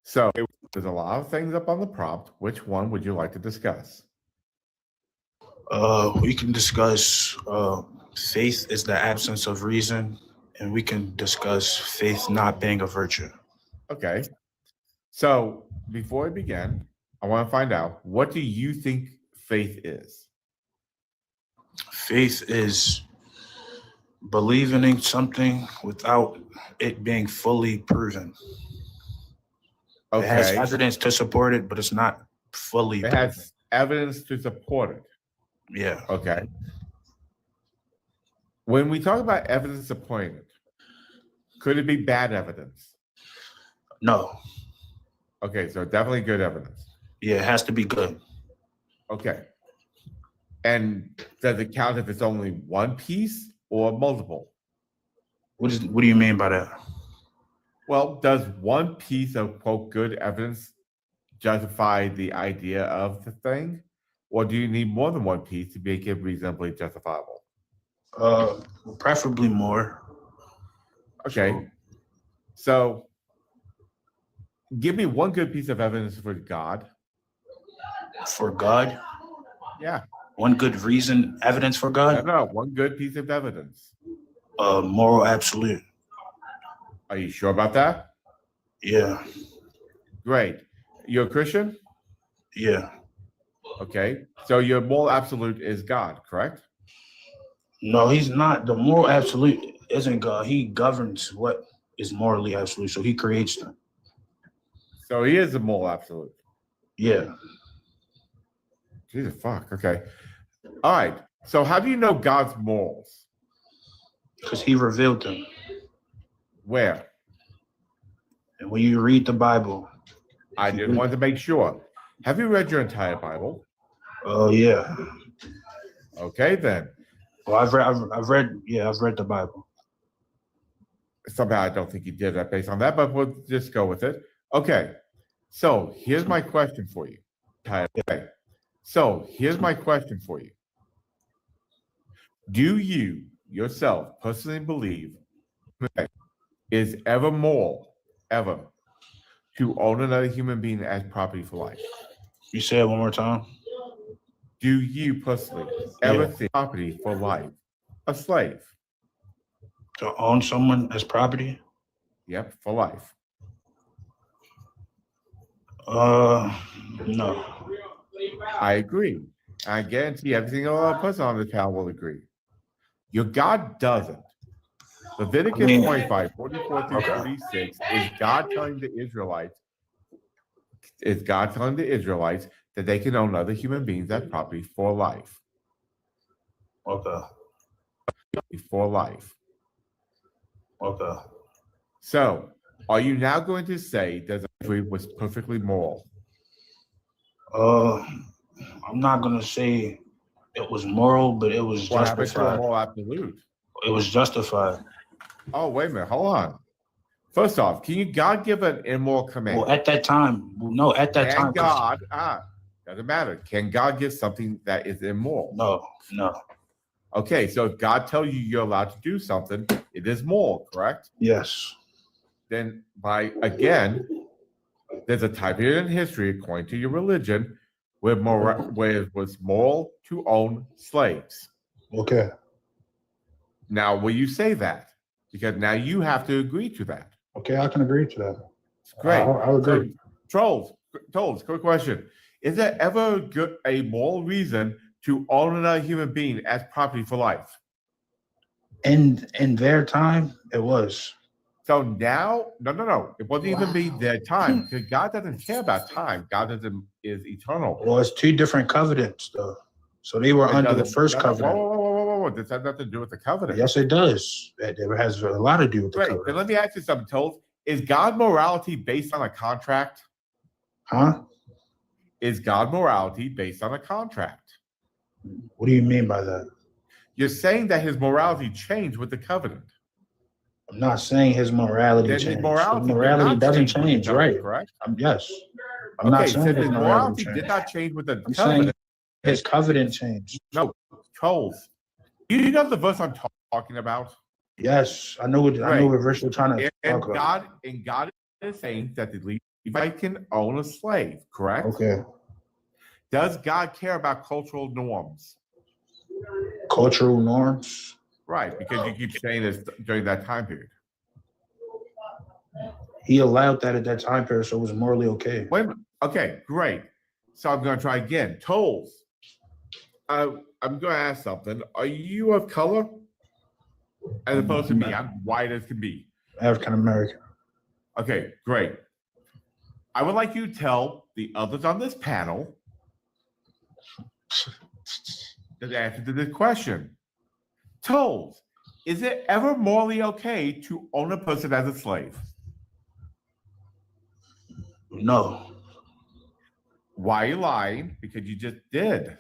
So there's a lot of things up on the prompt. Which one would you like to discuss? We can discuss faith is the absence of reason, and we can discuss faith not being a virtue. Okay. So before we begin, I want to find out, what do you think faith is? Faith is believing in something without it being fully proven. Okay. It has evidence to support it, but it's not fully It proven. has evidence to support it. Yeah. Okay. When we talk about evidence supporting it, could it be bad evidence? No. Okay, so definitely good evidence. Yeah, it has to be good. Okay. And does it count if it's only one piece or multiple? What do you mean by that? Well, does one piece of, quote, good evidence justify the idea of the thing? Or do you need more than one piece to make it reasonably justifiable? Preferably more. Okay. So Give me one good piece of evidence for God. For God? Yeah. One good reason, evidence for God? No, one good piece of evidence. Moral absolute. Are you sure about that? Yeah. Great. You're a Christian? Yeah. Okay. So your moral absolute is God, correct? No, he's not. The moral absolute isn't God. He governs what is morally absolute. So he creates them. So he is a moral absolute. Yeah. Jesus fuck. Okay. All right. So how do you know God's morals? Because he revealed them. Where? And when you read the Bible. I just wanted to make sure. Have you read your entire Bible? Oh, yeah. Okay, then. Well, I've read the Bible. Somehow I don't think you did that based on that, but we'll just go with it. Okay. So here's my question for you. Okay. So here's my question for you. Do you yourself personally believe is ever moral, ever, to own another human being as property for life? You say it one more time. Do you personally ever think property for life, a slave? To own someone as property? Yep, for life. No. I agree. I guarantee every single person on the panel will agree. Your God doesn't. Leviticus 25, 44 through 46 is God telling the Israelites that they can own other human beings as property for life. Okay. For life. Okay. So, are you now going to say that slavery was perfectly moral? I'm not gonna say it was moral, but it was What happened to a justified. moral absolute? It was justified. Oh, wait a minute. Hold on. First off, can God give an immoral command? Well, at that time, Can God, doesn't matter. Can God give something that is immoral? No. Okay, so if God tells you you're allowed to do something, it is moral, correct? Yes. Then there's a time period in history, according to your religion, where it was moral to own slaves. Okay. Now, will you say that? Because now you have to agree to that. Okay, I can agree to that. Great. I'll agree. So, Trolls, quick question. Is there ever a moral reason to own another human being as property for life? In their time, it was. So now, no. It wasn't even be their time, because God doesn't care about time. God is eternal. Well, it's two different covenants, though. So they were under the first covenant. Whoa. This has nothing to do with the covenant. Yes, it does. It has a lot to do with the Great. covenant. Then let me ask you something, Told. Is God morality based on a contract? Huh? Is God morality based on a contract? What do you mean by that? You're saying that his morality changed with the covenant. I'm not saying his morality changed. His morality doesn't change, right? Correct? Yes. I'm not saying his morality did not change with the covenant. His covenant changed. No, Trolls. You know the verse I'm talking about? Yes, I know what verse you're trying to talk about. God is saying that the Levite can own a slave, correct? Okay. Does God care about cultural norms? Cultural norms? Right, because you keep saying this during that time period. He allowed that at that time period, so it was morally okay. Wait a minute. Okay, great. So I'm going to try again. Tolls, I'm going to ask something. Are you of color? As opposed to me, I'm white as can be. African American. Okay, great. I would like you to tell the others on this panel the answer to this question. Tolls, is it ever morally okay to own a person as a slave? No. Why are you lying? Because you just did.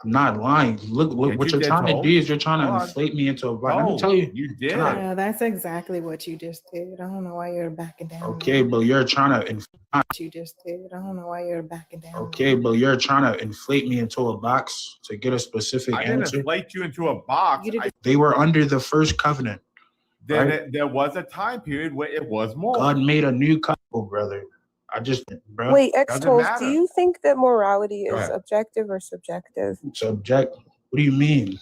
I'm not lying. Look what you're trying to do is you're trying to inflate me into a Let me tell you. You did. Yeah, that's exactly what you just did. I don't know why you're backing down. Okay, but you're trying to You just did. I don't know why you're backing down. Okay, but you're trying to inflate me into a box to get a specific I didn't answer. inflate you into a box. They were under the first covenant. Then there was a time period where it was more. God made a new covenant, brother. bro. Wait, Doesn't X-Tolls, do matter. you think that morality Go is ahead. objective or subjective? Subject. What do you mean?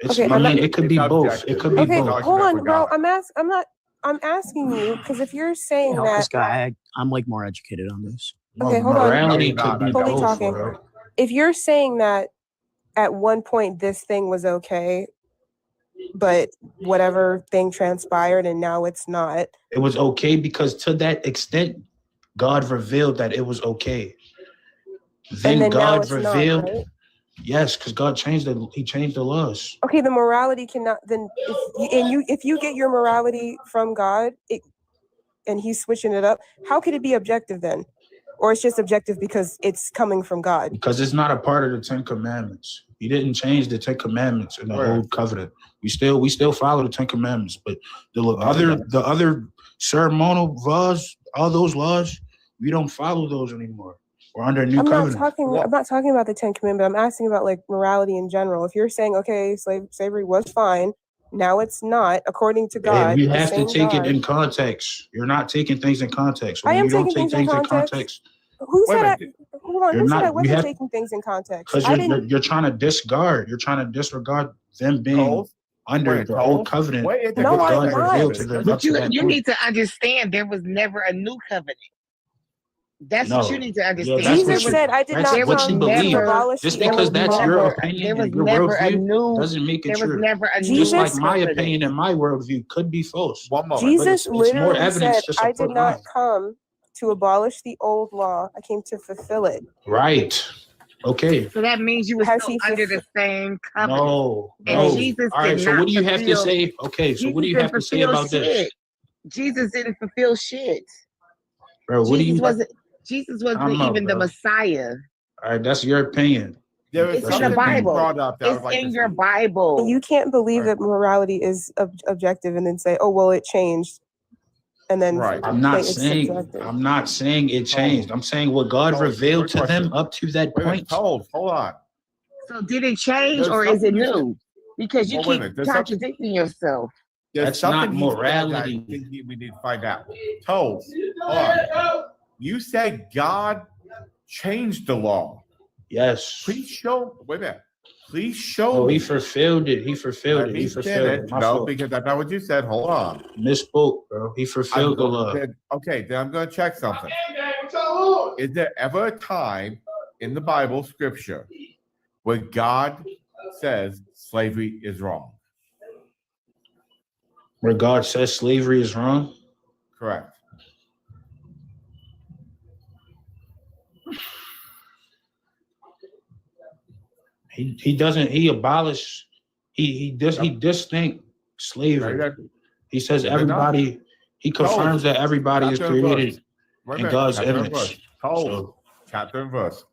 It's, Okay, I I'm mean, not- it could be It's both. objective. It could be Okay, It's both. argument hold for on, bro. God. I'm asking you because if you're saying Help this that, guy. I'm like more educated on this. Okay, hold on. Morality No, could be Fully both, talking. bro. if you're saying that at one point this thing was okay, but whatever thing transpired and now it's not. It was okay because to that extent, God revealed that it was okay. Then now God it's not, revealed, right? yes, because God changed he changed the laws. Okay, the morality cannot then if you get your morality from God, and he's switching it up, how could it be objective then? Or it's just objective because it's coming from God? Because it's not a part of the 10 Commandments. He didn't change the 10 Commandments in the old covenant. We still follow the 10 Commandments, but the other ceremonial laws, all those laws, we don't follow those anymore. We're under a new covenant. I'm not talking about the 10 Commandments. I'm asking about like morality in general. If you're saying, okay, slavery was fine, now it's not, according to God. And you have to take it in context. You're not taking things in context. I am taking things in context. Who said I? Hold on. Who said I wasn't taking things in context? Because you're trying to disregard. You're trying to disregard them being under the old covenant. No, I'm not. But you need to understand there was never a new covenant. That's what you need to understand. Jesus said, "I did not come to abolish." Just because that's your opinion and your worldview doesn't make it true. Just like my opinion and my worldview could be false. One moment. Jesus literally said, to "I did support not mine." come to abolish the old law. I came to fulfill it." Right. Okay. So that means you were still under the same covenant. No. And Jesus All right. did So not what do you have to fulfill- say? Okay. So what do you Jesus have to say didn't about fulfill this, shit. Jesus didn't fulfill shit. bro? What do you? Jesus wasn't even the Messiah. All right. That's your opinion. It's in the Bible. It's in your Bible. You can't believe that morality is objective and then say, "Oh well, it changed," and then I'm not saying it changed. I'm saying what God revealed to them up to that point. Hold on. So did it change or is it new? Because you keep contradicting yourself. That's not morality. I think we need to find out. Hold on. You said God changed the law. Yes. Please show. Wait a minute. Please show. Oh, me. he fulfilled it. He fulfilled it. He fulfilled it. No, because that's not what you said. Hold on. Misspoke, bro. He fulfilled the law. Okay, then I'm going to check something. Is there ever a time in the Bible scripture where God says slavery is wrong? Where God says slavery is wrong? Correct. He doesn't. He abolished. He distinct slavery. He says everybody. He confirms that everybody is created in God's image. Chapter and verse.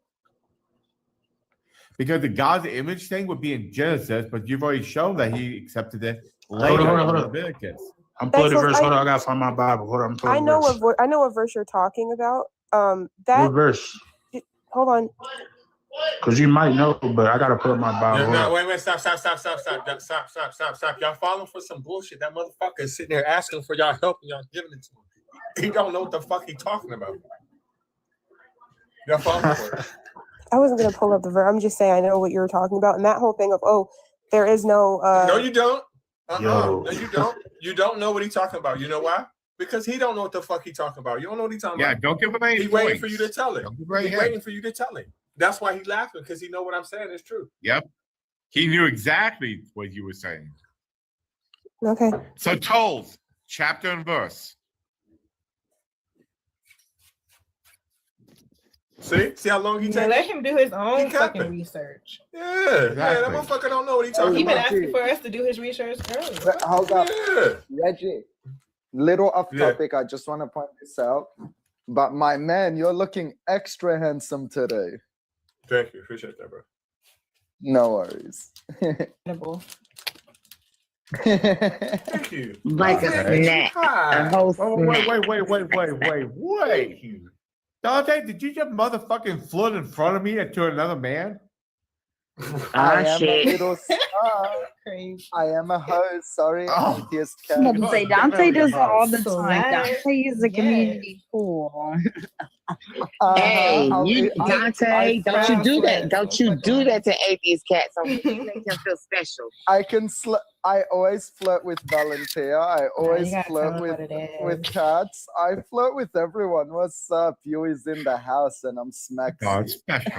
Because the God's image thing would be in Genesis, but you've already shown that he accepted it later in Leviticus. I'm pulling the verse. Hold on, I gotta find my Bible. Hold on, I know what verse you're talking about. What verse? Hold on. Because you might know, but I gotta put my Bible. No, wait, stop. Y'all falling for some bullshit. That motherfucker is sitting there asking for y'all help and y'all giving it to him. He don't know what the fuck he talking about. Y'all falling for it. I wasn't gonna pull up the verse. I'm just saying I know what you're talking about, and that whole thing of there is no. No, you don't. No, you don't. You don't know what he's talking about. You know why? Because he don't know what the fuck he talking about. You don't know what he's talking about. Yeah, don't give him any. He's waiting for you to tell him. He's waiting for you to tell him. That's why he's laughing, because he know what I'm saying is true. Yep. He knew exactly what you were saying. Okay. So Tolls, chapter and verse. See how long he takes? Let him do his own fucking research. Yeah, that motherfucker don't know what he talking He been about. asking for us to do his research earlier. But hold up, Reggie. Little off topic. I just want to point this out. But my man, you're looking extra handsome today. Thank you. Appreciate that, bro. No worries. Thank you. Like a snack. A whole snack. Wait. Dante, did you just motherfucking flirt in front of me to another man? I am shit. a little star. I am a host. Sorry, atheist cat. I'm about to say Dante does it all the So time. that- Dante is a community pool. Hey, Dante, don't you do that. Flex, Don't you do that to atheist cats. So you make him feel special. I always flirt with Valentina. I always gotta flirt tell him with what it with is. cats. I flirt with everyone. What's up? Huey's in the house and I'm smacking. Oh, it's special.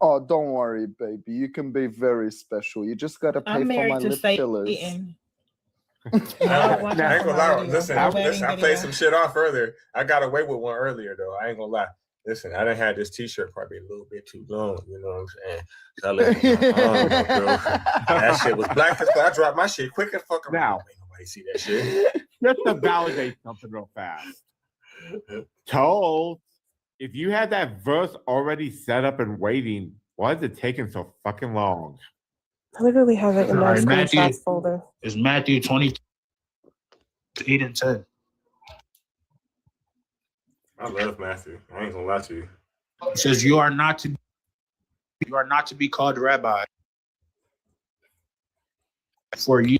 Oh, don't worry, baby. You can be very special. You just gotta pay I'm for my married to lip fillers. Satan. I ain't gonna lie. Listen, I played some shit off earlier. I got away with one earlier though. I ain't gonna lie. Listen, I done had this T-shirt probably a little bit too long. You know what I'm saying? So I left it on, bro. That shit was black as fuck. I dropped my shit quick as fuck. Now, ain't nobody see that shit. Just to validate something real fast. Told, if you had that verse already set up and waiting, why is it taking so fucking long? I literally have it in my Sorry, Matthew. screenshots folder. It's Matthew 28 and 10. I love Matthew. I ain't gonna lie to you. It says you are not to be called rabbi. For you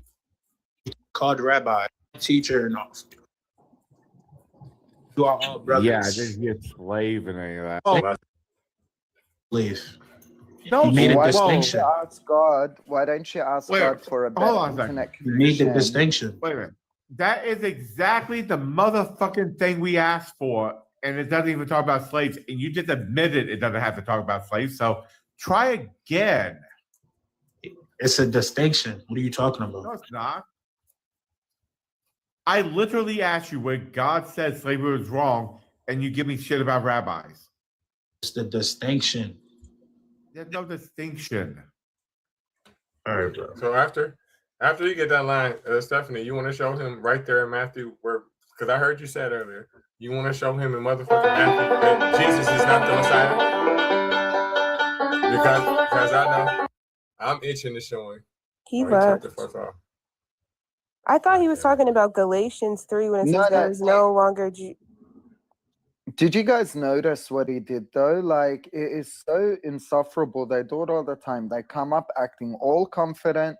called rabbi, teacher, and all. You are all brothers. Yeah, I didn't hear slave and any of that. Oh, Please. No, You made a Why distinction. don't you ask God? Why don't you ask Wait, God for a hold better on a second. internet You made the connection? distinction. Wait a minute. That is exactly the motherfucking thing we asked for, and it doesn't even talk about slaves. And you just admitted it doesn't have to talk about slaves. So try again. It's a distinction. What are you talking about? No, it's not. I literally asked you where God said slavery was wrong, and you give me shit about rabbis. It's the distinction. There's no distinction. all right, bro. So after you get that line, Stephanie, you want to show him right there in Matthew where, because I heard you said earlier, you want to show him in motherfucking Matthew that Jesus is not the Messiah? Because I know I'm itching to show him. He Oh, turned left. the fuck off. I thought he was talking about Galatians 3 when it No, says there is no longer Did you guys notice what he did though? Like, it is so insufferable. They do it all the time. They come up acting all confident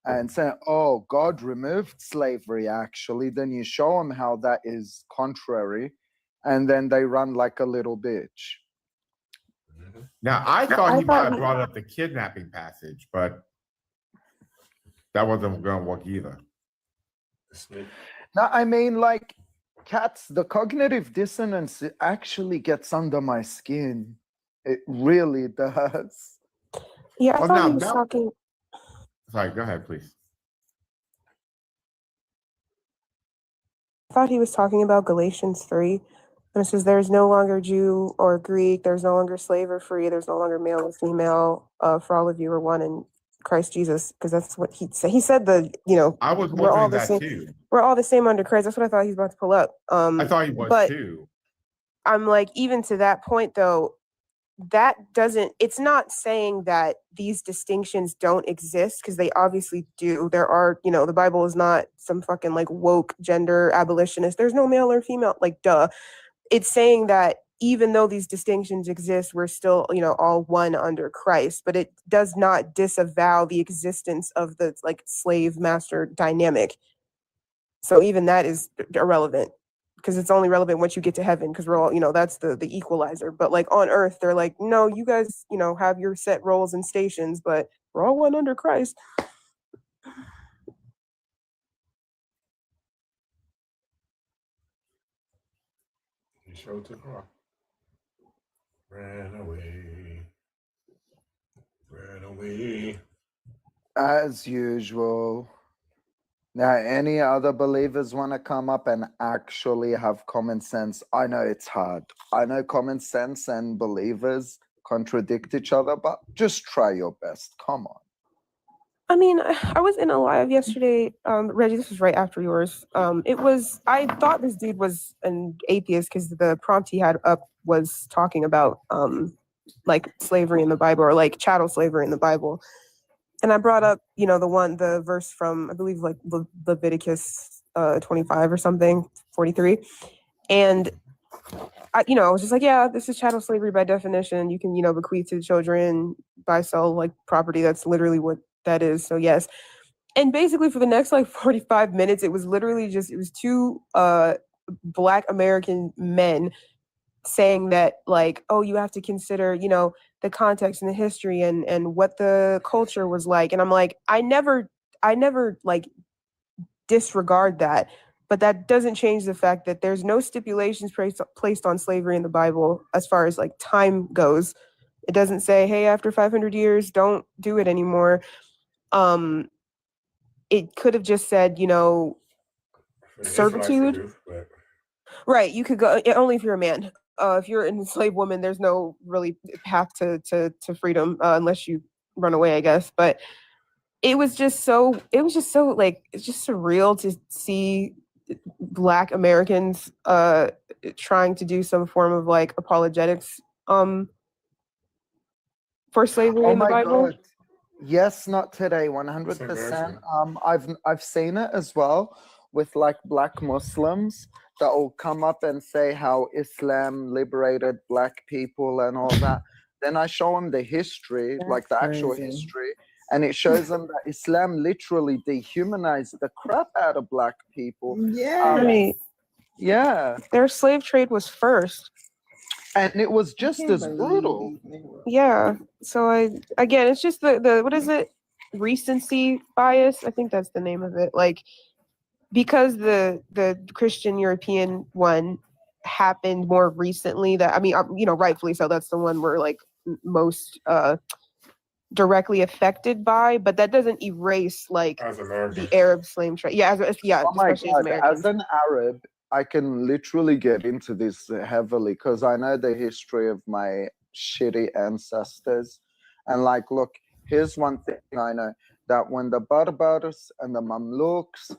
and saying, oh, God removed slavery actually. Then you show them how that is contrary. And then they run like a little bitch. Now, I thought he might have brought up the kidnapping passage, but that wasn't going to work either. No, I mean, like, cats, the cognitive dissonance, it actually gets under my skin. It really does. Yeah, I Well, thought now- he was now- talking. Sorry, go ahead, please. I thought he was talking about Galatians 3. And it says there's no longer Jew or Greek, there's no longer slave or free, there's no longer male or female. For all of you are one in Christ Jesus, because that's what he said. He said I was we're all wondering the that same. too. We're all the same under Christ. That's what I thought he was about to pull up. I thought he was but too. I'm like, even to that point though, it's not saying that these distinctions don't exist, because they obviously do. There are, the Bible is not some fucking like woke gender abolitionist. There's no male or female, like duh. It's saying that even though these distinctions exist, we're still, all one under Christ, but it does not disavow the existence of the like slave master dynamic. So even that is irrelevant, because it's only relevant once you get to heaven, because we're all, that's the equalizer. But like on earth, they're like, no, you guys, have your set roles and stations, but we're all one under Christ. He showed took off. Ran away. Ran away. As usual. Now, any other believers want to come up and actually have common sense? I know it's hard. I know common sense and believers contradict each other, but just try your best. Come on. I mean, I was in a live yesterday, Reggie, this was right after yours. I thought this dude was an atheist because the prompt he had up was talking about like slavery in the Bible, or like chattel slavery in the Bible. And I brought up, the verse from, I believe, like Leviticus 25 or something, 43. And I was just like, yeah, this is chattel slavery by definition. You can, bequeath to the children, buy, sell like property. That's literally what that is. So yes. And basically for the next like 45 minutes, it was literally it was two Black American men saying that like, oh, you have to consider, the context and the history and what the culture was like. And I'm like, I never like disregard that. But that doesn't change the fact that there's no stipulations placed on slavery in the Bible as far as like time goes. It doesn't say, hey, after 500 years, don't do it anymore. It could have just said, servitude. Right. You could go only if you're a man. If you're an enslaved woman, there's no really path to freedom unless you run away, I guess. But it was just so like, it's just surreal to see Black Americans trying to do some form of like apologetics for slavery in the Bible. God. Yes, not today, 100%. I've seen it as well with like Black Muslims that will come up and say how Islam liberated Black people and all that. Then I show them the history, like the actual history, and it shows them that Islam literally dehumanized the crap out of Black people. Right. Yeah. Their slave trade was first. And it was just as brutal. Yeah. So again, it's just the what is it? Recency bias. I think that's the name of it. Like, because the Christian European one happened more recently, rightfully so. That's the one we're like most directly affected by, but that doesn't erase like the Arab slave trade. Yeah, Oh my especially God, as as an Arab, I can literally get into this heavily because I know the history of my shitty ancestors. And like, look, here's one thing I know, that when the Berbers and the Mamluks,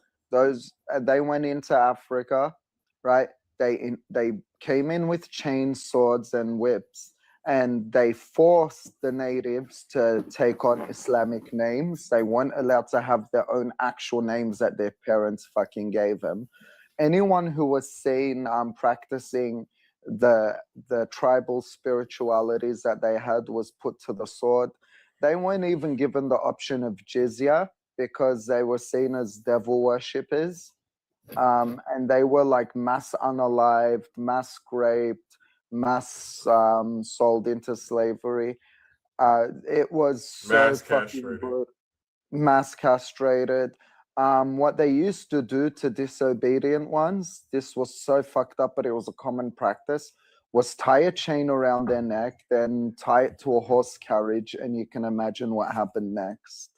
they went into Africa, right? They came in with chains, swords, and whips, and they forced the natives to take on Islamic names. They weren't allowed to have their own actual names that their parents fucking gave them. Anyone who was seen practicing the tribal spiritualities that they had was put to the sword. They weren't even given the option of jizya because they were seen as devil worshippers. And they were like mass unalived, mass raped, mass sold into slavery. It was so fucking brutal. Mass castrated. What they used to do to disobedient ones, this was so fucked up, but it was a common practice, was tie a chain around their neck, then tie it to a horse carriage, and you can imagine what happened next.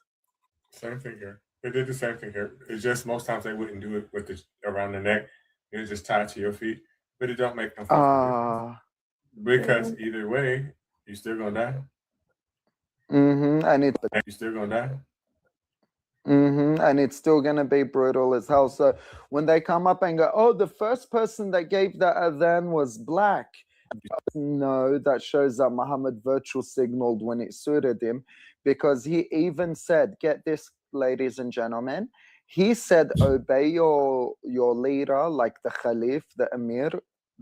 Same thing here. They did the same thing here. It's just most times they wouldn't do it with around the neck. It was just tied to your feet, but it don't make no difference because either way, you still gonna die. And you still gonna die. And it's still going to be brutal as hell. So when they come up and go, oh, the first person that gave the adhan was Black. No, that shows that Muhammad virtual signaled when it suited him, because he even said, get this, ladies and gentlemen, he said, obey your leader, like the Khalif, the Emir,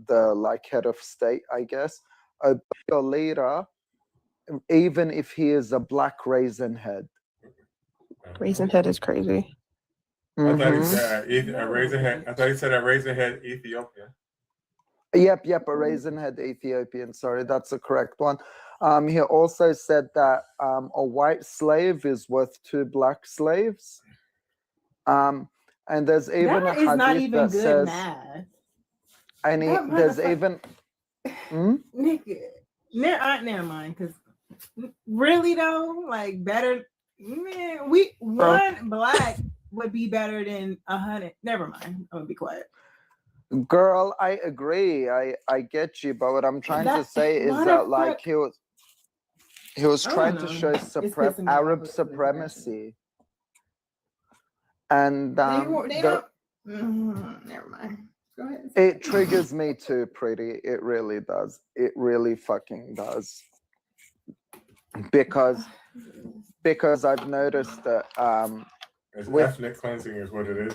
the like head of state, I guess. Obey your leader, even if he is a Black raisin head. Raisin head is crazy. I thought he said a raisin head. I thought he said a raisin head Ethiopia. Yep, a raisin head Ethiopian. Sorry, that's the correct one. He also said that a white slave is worth 2 Black slaves. And there's even that a is not hadith even that good says, math. and there's even. Nigga, never mind. Because really though, like better. Man, one Black would be better than 100. Never mind. I'm gonna be quiet. Girl, I agree. I get you, but what I'm trying to say is that like he was trying to show Arab supremacy, and they don't. Never mind. Go ahead. It triggers me too, pretty. It really does. It really fucking does. Because I've noticed that ethnic cleansing is what it is.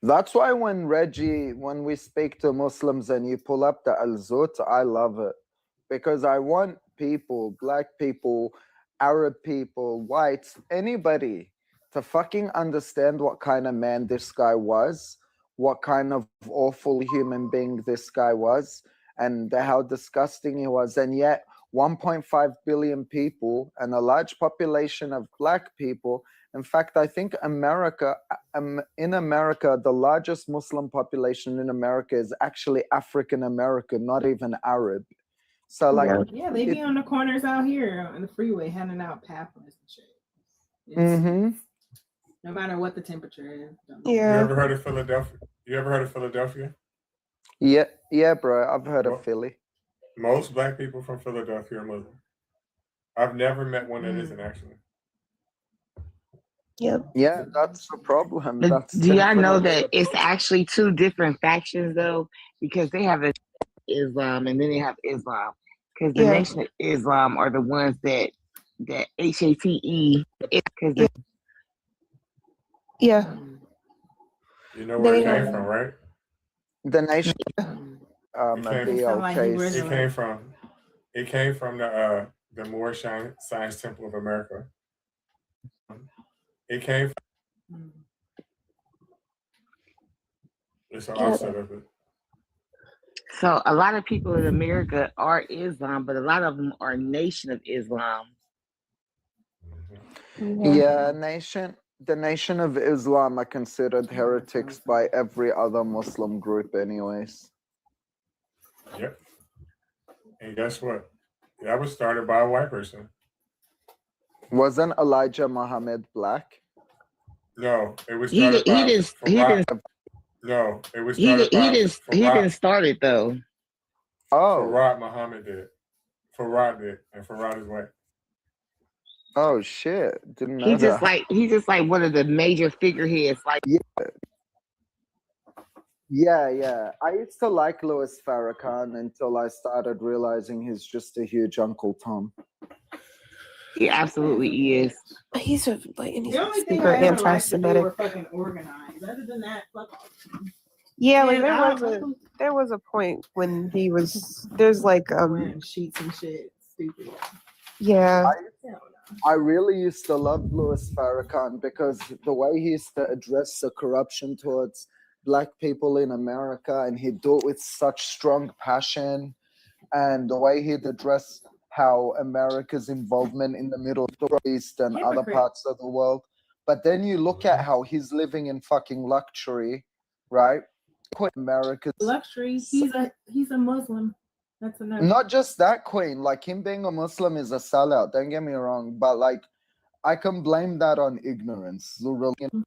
That's why when we speak to Muslims and you pull up the Al-Zut, I love it. Because I want people, black people, Arab people, whites, anybody to fucking understand what kind of man this guy was, what kind of awful human being this guy was, and how disgusting he was. And yet 1.5 billion people and a large population of black people. In fact, I think in America, the largest Muslim population in America is actually African American, not even Arab. So, like, yeah, they be on the corners out here on the freeway handing out pamphlets and shit. No matter what the temperature is. Yeah. You ever heard of Philadelphia? Yeah, bro. I've heard of Philly. Most black people from Philadelphia are Muslim. I've never met one that isn't actually. Yep. Yeah, that's the problem. Do y'all know that it's actually two different factions though? Because they have Islam and then they have Islam. Because the Nation of Islam are the ones that HATE. Yeah. You know where it came from, right? The Nation. It came from the Moorish Science Temple of America. It came from. It's an offset of it. So a lot of people in America are Islam, but a lot of them are Nation of Islam. Yeah, the Nation of Islam are considered heretics by every other Muslim group anyways. Yep. And guess what? That was started by a white person. Wasn't Elijah Muhammad black? No, it was started by No, it was started he didn't start it though. Oh, Farad Muhammad did. Farad did, and Farad is white. Oh shit! Didn't know He's that. just like one of the major figureheads. Like yeah. I used to like Louis Farrakhan until I started realizing he's just a huge Uncle Tom. He absolutely is. He's a The only thing I ever liked to do were fucking organized. Other than that, fuck off. Yeah, like there was a point when he was there's like wearing sheets and shit. Stupid. Yeah. I really used to love Louis Farrakhan because the way he used to address the corruption towards black people in America, and he'd do it with such strong passion, and the way he'd address how America's involvement in the Middle East and other parts of the world. But then you look at how he's living in fucking luxury, right? America's luxury. He's a Muslim. That's enough. Not just that, Queen. Like, him being a Muslim is a sellout. Don't get me wrong. But like, I can blame that on ignorance.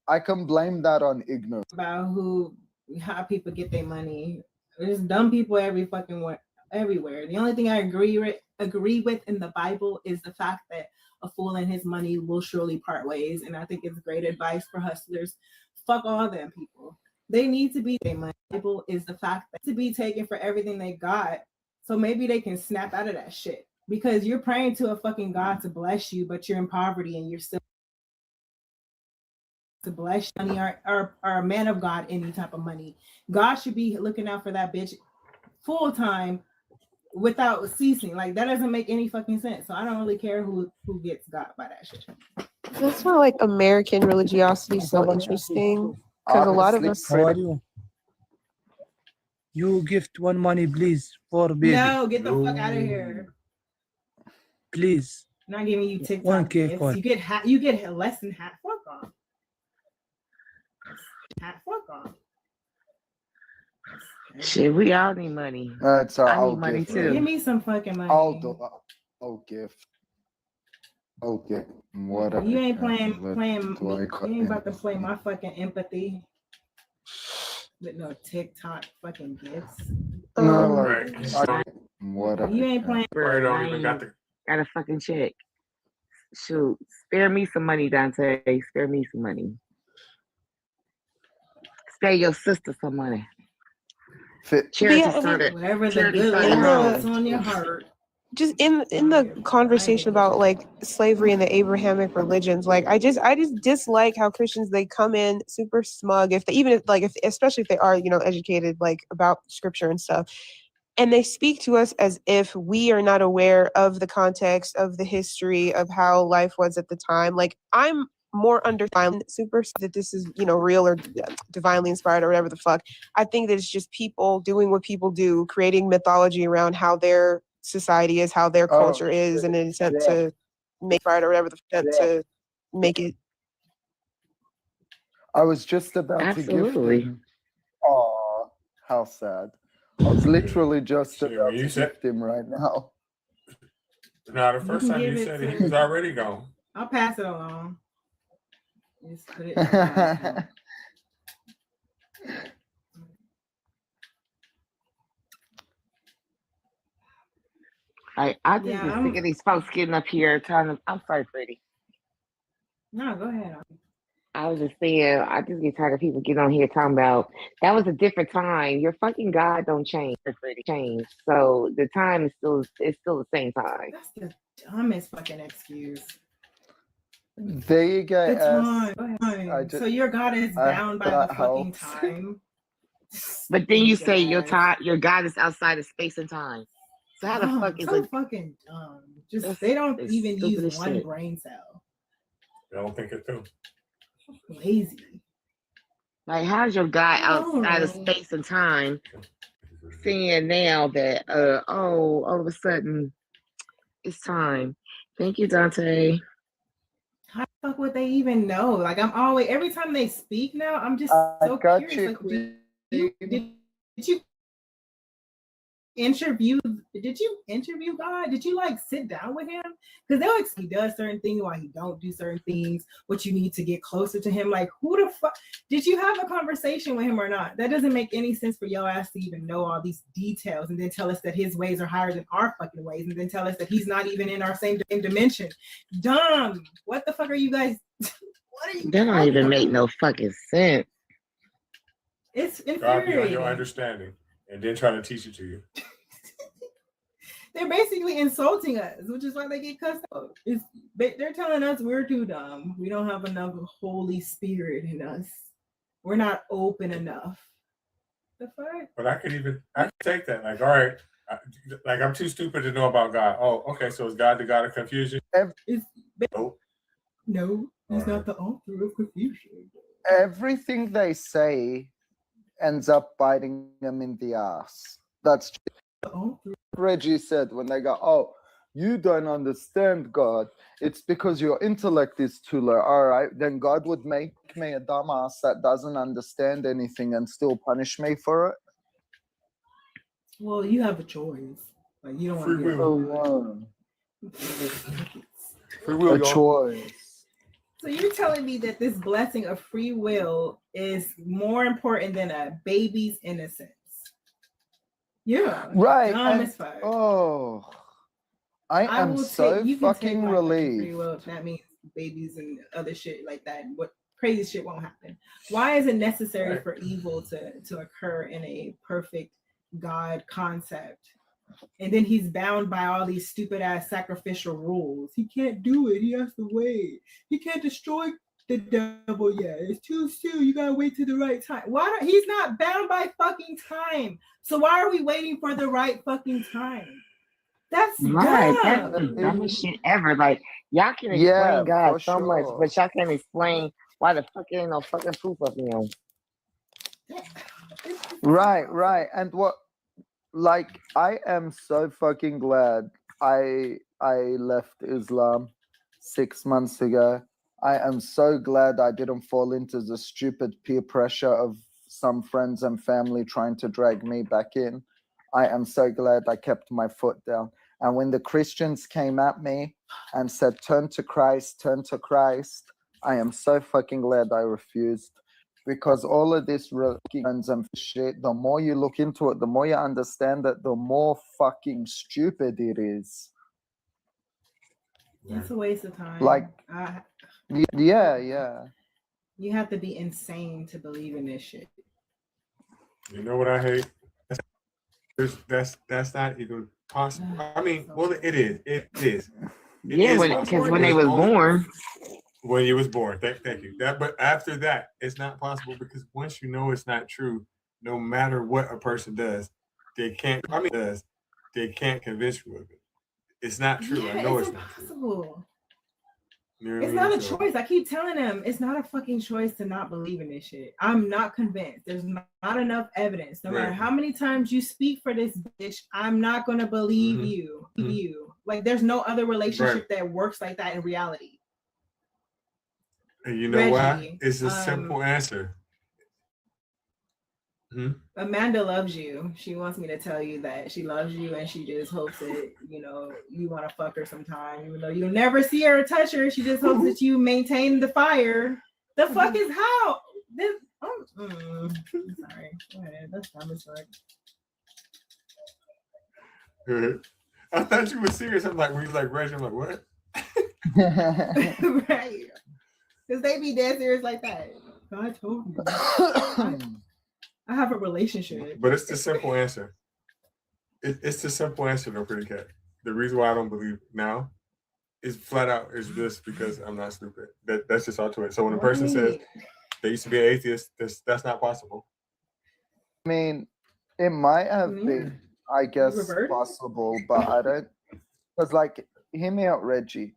I can blame that on ignorance. About how people get their money. There's dumb people everywhere. The only thing I agree with in the Bible is the fact that a fool and his money will surely part ways. And I think it's great advice for hustlers. Fuck all them people. They need to be their money. The Bible is the fact that to be taken for everything they got. So maybe they can snap out of that shit. Because you're praying to a fucking God to bless you, but you're in poverty and you're still to bless money or a man of God any type of money. God should be looking out for that bitch full time without ceasing. Like, that doesn't make any fucking sense. So I don't really care who gets got by that shit. That's why like American religiosity is so interesting. Because a lot of us How are you? You gift one money, please, for baby. No, get the fuck out of here. Please. I'm not giving you TikTok. 1K coin. You get less than half. Fuck off. Fuck off. Shit, we all need money. So I need money too. Give me some fucking money. Gift. Whatever. You ain't playing. You ain't about to play my fucking empathy with no TikTok fucking gifts. Whatever. You ain't playing. Got a fucking check. Shoot, spare me some money, Dante. Spare me some money. Spare your sister some money. Whatever the good Lord puts on your heart. just in the conversation about like slavery and the Abrahamic religions, like I just dislike how Christians, they come in super smug, if they even if especially if they are, you know, educated like about scripture and stuff, and they speak to us as if we are not aware of the context of the history of how life was at the time. Like, I'm more under super that this is, you know, real or divinely inspired or whatever the fuck. I think that it's just people doing what people do, creating mythology around how their society is, how their culture is, in an attempt to make it or whatever the attempt to make it. I was just about to give him. Oh, how sad. I was literally just about to gift him right now. Now, the first time you said it, he was already gone. I'll pass it along. Just put it I just get sick of these folks getting up here trying to. I'm sorry, pretty. No, go ahead. I was just saying, I just get tired of people getting on here talking about that was a different time. Your fucking God don't change, pretty change. So the time is still the same time. That's the dumbest fucking excuse. There you go. The time. So your God is bound by the fucking time. But then you say your God is outside of space and time. So how the fuck is it? Fucking dumb. Just they don't even use one brain cell. I don't think it too. Lazy. Like, how's your God outside of space and time saying now that all of a sudden it's time? Thank you, Dante. How the fuck would they even know? Like, I'm always, every time they speak now, I'm just so curious. Like, did you interview God? Did you like sit down with him? Because they'll he does certain things, why he don't do certain things, what you need to get closer to him. Like, who the fuck did you have a conversation with him or not? That doesn't make any sense for your ass to even know all these details and then tell us that his ways are higher than our fucking ways, and then tell us that he's not even in our same dimension. Dumb. What the fuck are you guys? What are you? That don't even make no fucking sense. It's infuriating. God, your understanding, and then trying to teach it to you. They're basically insulting us, which is why they get cussed out. They're telling us we're too dumb. We don't have enough Holy Spirit in us. We're not open enough. The fuck? But I could take that. Like, all right, like I'm too stupid to know about God. Oh, okay. So is God the God of confusion? No, he's not the author of confusion. Everything they say ends up biting them in the ass. That's Reggie said when they go, oh, you don't understand God. It's because your intellect is too low. All right, then God would make me a dumbass that doesn't understand anything and still punish me for it. Well, you have a choice. Like, you don't free will. Free will, a choice. So you're telling me that this blessing of free will is more important than a baby's innocence? Yeah. Right. Oh, I am so fucking relieved. Free will, that means babies and other shit like that. What crazy shit won't happen? Why is it necessary for evil to occur in a perfect God concept? And then he's bound by all these stupid ass sacrificial rules. He can't do it. He has to wait. He can't destroy the devil yet. It's too soon. You gotta wait till the right time. He's not bound by fucking time. So why are we waiting for the right fucking time? That's right. That's the dumbest shit ever. Like, y'all can explain God so much, but y'all can't explain why the fuck ain't no fucking proof of him. Right. And what? Like, I am so fucking glad I left Islam 6 months ago. I am so glad I didn't fall into the stupid peer pressure of some friends and family trying to drag me back in. I am so glad I kept my foot down. And when the Christians came at me and said, turn to Christ, I am so fucking glad I refused. Because all of this religions and shit, the more you look into it, the more you understand it, the more fucking stupid it is. It's a waste of time. Like, yeah. You have to be insane to believe in this shit. You know what I hate? That's not even possible. I mean, well, it is. It is. Yeah, because when they was born. When you was born. Thank you. But after that, it's not possible because once you know it's not true, no matter what a person does, they can't. I mean, they can't convince you of it. It's not true. Yeah, I know it's it's not true. impossible. You know what It's I mean? not a So- choice. I keep telling them it's not a fucking choice to not believe in this shit. I'm not convinced. There's not enough evidence. No matter Right. how many times you speak for this bitch, I'm not gonna believe Mhm. you. You. Like there's no other relationship Right. that works like that in reality. And you know why? Reggie, It's a simple answer. Amanda loves you. She wants me to tell you that she loves you and she just hopes that, you know, you want to fuck her sometime. Even though you'll never see her or touch her, she just hopes that you maintain the fire. The fuck is how? This, I'm sorry. Go ahead. That's dumb as fuck. I thought you were serious. I'm like, when you like Reggie, I'm like, what? Right. Because they be dead serious like that. God told me. I have a relationship. But it's the simple answer. It's the simple answer, though, Pretty Cat. The reason why I don't believe now is flat out is just because I'm not stupid. That's just all to it. So when a person says they used to be an atheist, that's not possible. I mean, it might have been, I guess, possible, but I don't. Because, like, hear me out, Reggie.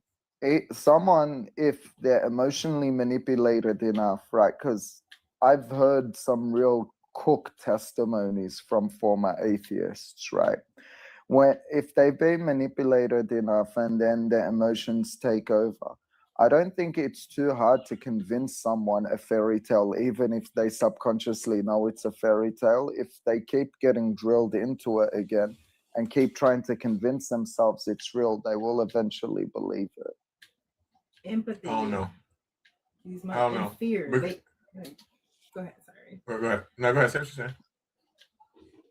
Someone, if they're emotionally manipulated enough, right? Because I've heard some real cook testimonies from former atheists, right? If they've been manipulated enough and then their emotions take over, I don't think it's too hard to convince someone a fairy tale, even if they subconsciously know it's a fairy tale. If they keep getting drilled into it again and keep trying to convince themselves it's real, they will eventually believe it. Empathy. I don't know. These I don't know. fear. Because- Go ahead, sorry. Go ahead. No, go ahead. Say what you're saying.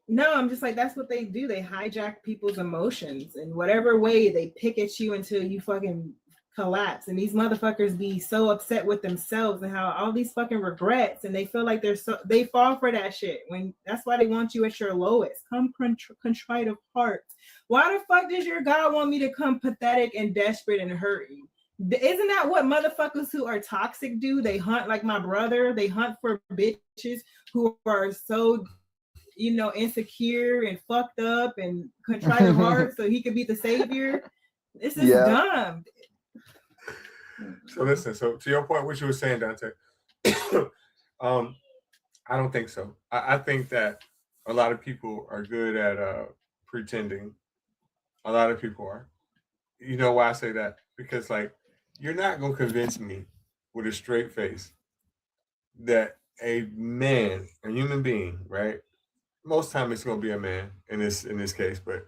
No, I'm just like, that's what they do. They hijack people's emotions in whatever way. They pick at you until you fucking collapse. And these motherfuckers be so upset with themselves and how all these fucking regrets, and they feel like they fall for that shit. When that's why they want you at your lowest. Come contrite of heart. Why the fuck does your God want me to come pathetic and desperate and hurting? Isn't that what motherfuckers who are toxic do? They hunt like my brother. They hunt for bitches who are so, you know, insecure and fucked up and contrite of heart so he could be the savior. This is dumb. So listen, so to your point, what you were saying, Dante, I don't think so. I think that a lot of people are good at pretending. A lot of people are. You know why I say that? Because like you're not gonna convince me with a straight face that a man, a human being, right? Most time it's gonna be a man in this case, but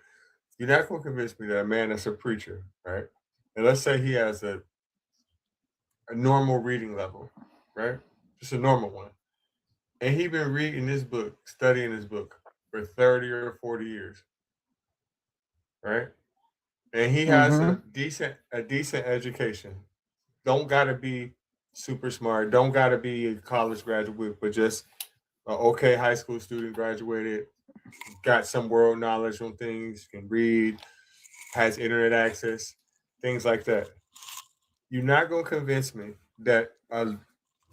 you're not gonna convince me that a man that's a preacher, right? And let's say he has a normal reading level, right? Just a normal one. And he been reading this book, studying this book for 30 or 40 years. Right? And he has a decent education. Don't gotta be super smart, don't gotta be a college graduate, but just an okay high school student, graduated, got some world knowledge on things, can read, has internet access, things like that. You're not gonna convince me that a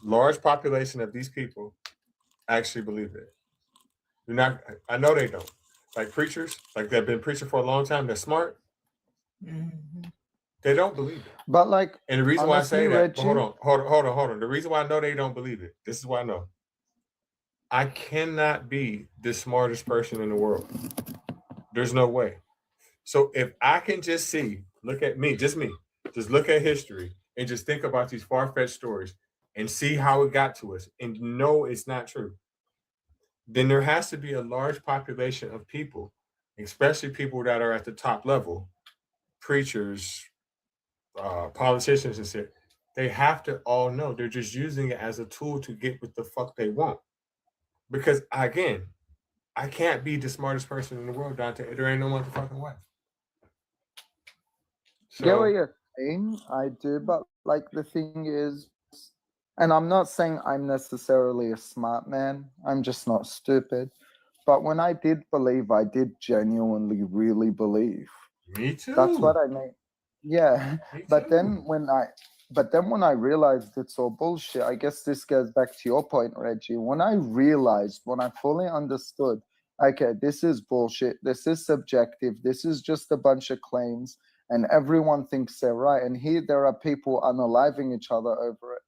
large population of these people actually believe it. You're not. I know they don't. Like preachers, like they've been preaching for a long time. They're smart. They don't believe it. But like, and the reason why I say that, Reggie, but hold on. The reason why I know they don't believe it. This is why I know. I cannot be the smartest person in the world. There's no way. So if I can just look at me, just look at history and just think about these far-fetched stories and see how it got to us and know it's not true, then there has to be a large population of people, especially people that are at the top level, preachers, politicians and shit. They have to all know they're just using it as a tool to get what the fuck they want. Because again, I can't be the smartest person in the world, Dante. There ain't no motherfucking way. Get what you're saying, I do, but like the thing is, and I'm not saying I'm necessarily a smart man, I'm just not stupid. But when I did believe, I did genuinely really believe. Me too. That's what I mean. Yeah. But then when I realized it's all bullshit, I guess this goes back to your point, Reggie. When I fully understood, okay, this is bullshit, this is subjective, this is just a bunch of claims, and everyone thinks they're right. And here there are people unaliving each other over it.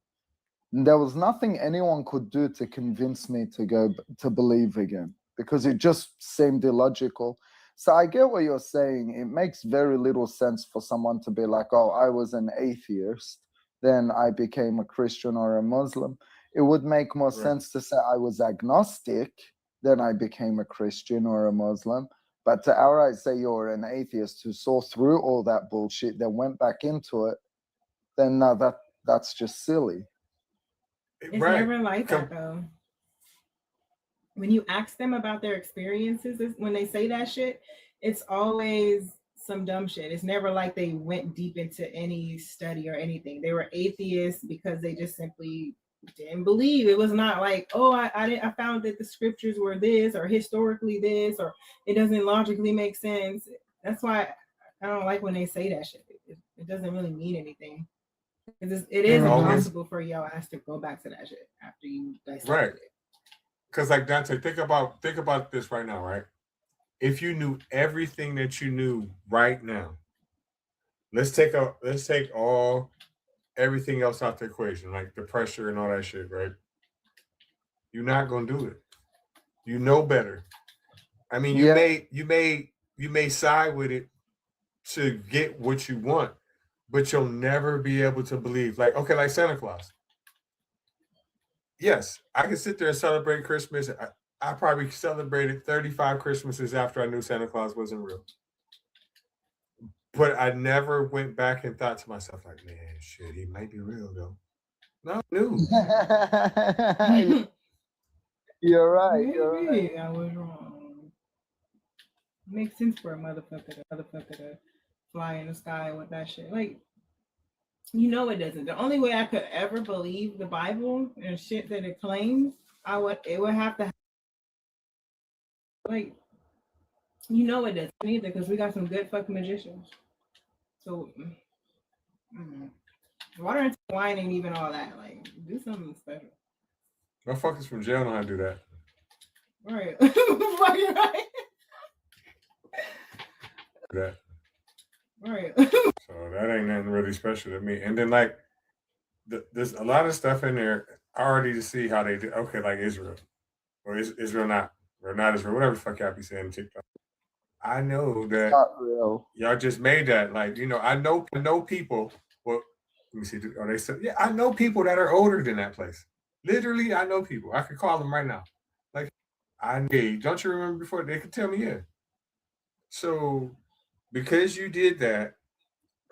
There was nothing anyone could do to convince me to go to believe again, because it just seemed illogical. So I get what you're saying. It makes very little sense for someone to be like, oh, I was an atheist, then I became a Christian or a Muslim. It would make more sense to say I was agnostic, then I became a Christian or a Muslim. But to outright say you're an atheist who saw through all that bullshit, then went back into it, then no, that's just silly. It's never like that though. When you ask them about their experiences, when they say that shit, it's always some dumb shit. It's never like they went deep into any study or anything. They were atheists because they just simply didn't believe. It was not like, oh, I found that the scriptures were this, or historically this, or it doesn't logically make sense. That's why I don't like when they say that shit. It doesn't really mean anything. It is impossible for your ass to go back to that shit after you dissect it. Because like Dante, think about this right now, right? If you knew everything that you knew right now, let's take everything else out the equation, like the pressure and all that shit, right? You're not gonna do it. You know better. I mean, you may side with it to get what you want, but you'll never be able to believe. Like, okay, like Santa Claus. Yes, I can sit there and celebrate Christmas. I probably celebrated 35 Christmases after I knew Santa Claus wasn't real. But I never went back and thought to myself, like, man, shit, he might be real though. No, I knew. You're right. Maybe I was wrong. It makes sense for a motherfucker to fly in the sky with that shit. Like, you know, it doesn't. The only way I could ever believe the Bible and shit that it claims, it would have to, like, you know, it doesn't either, because we got some good fucking magicians. So, water and wine ain't even all that. Like, do something special. Motherfuckers from jail know how to do that. Right. Right. That. Right. So that ain't nothing really special to me. And then like there's a lot of stuff in there already to see how they do. Okay, like Israel. Or is Israel not? Or not Israel, whatever the fuck y'all be saying on TikTok. I know that not real. Y'all just made that. Like, you know, I know people. Well, let me see. Are they still? Yeah, I know people that are older than that place. Literally, I know people. I could call them right now. Like, don't you remember before? They could tell me, yeah. So, because you did that,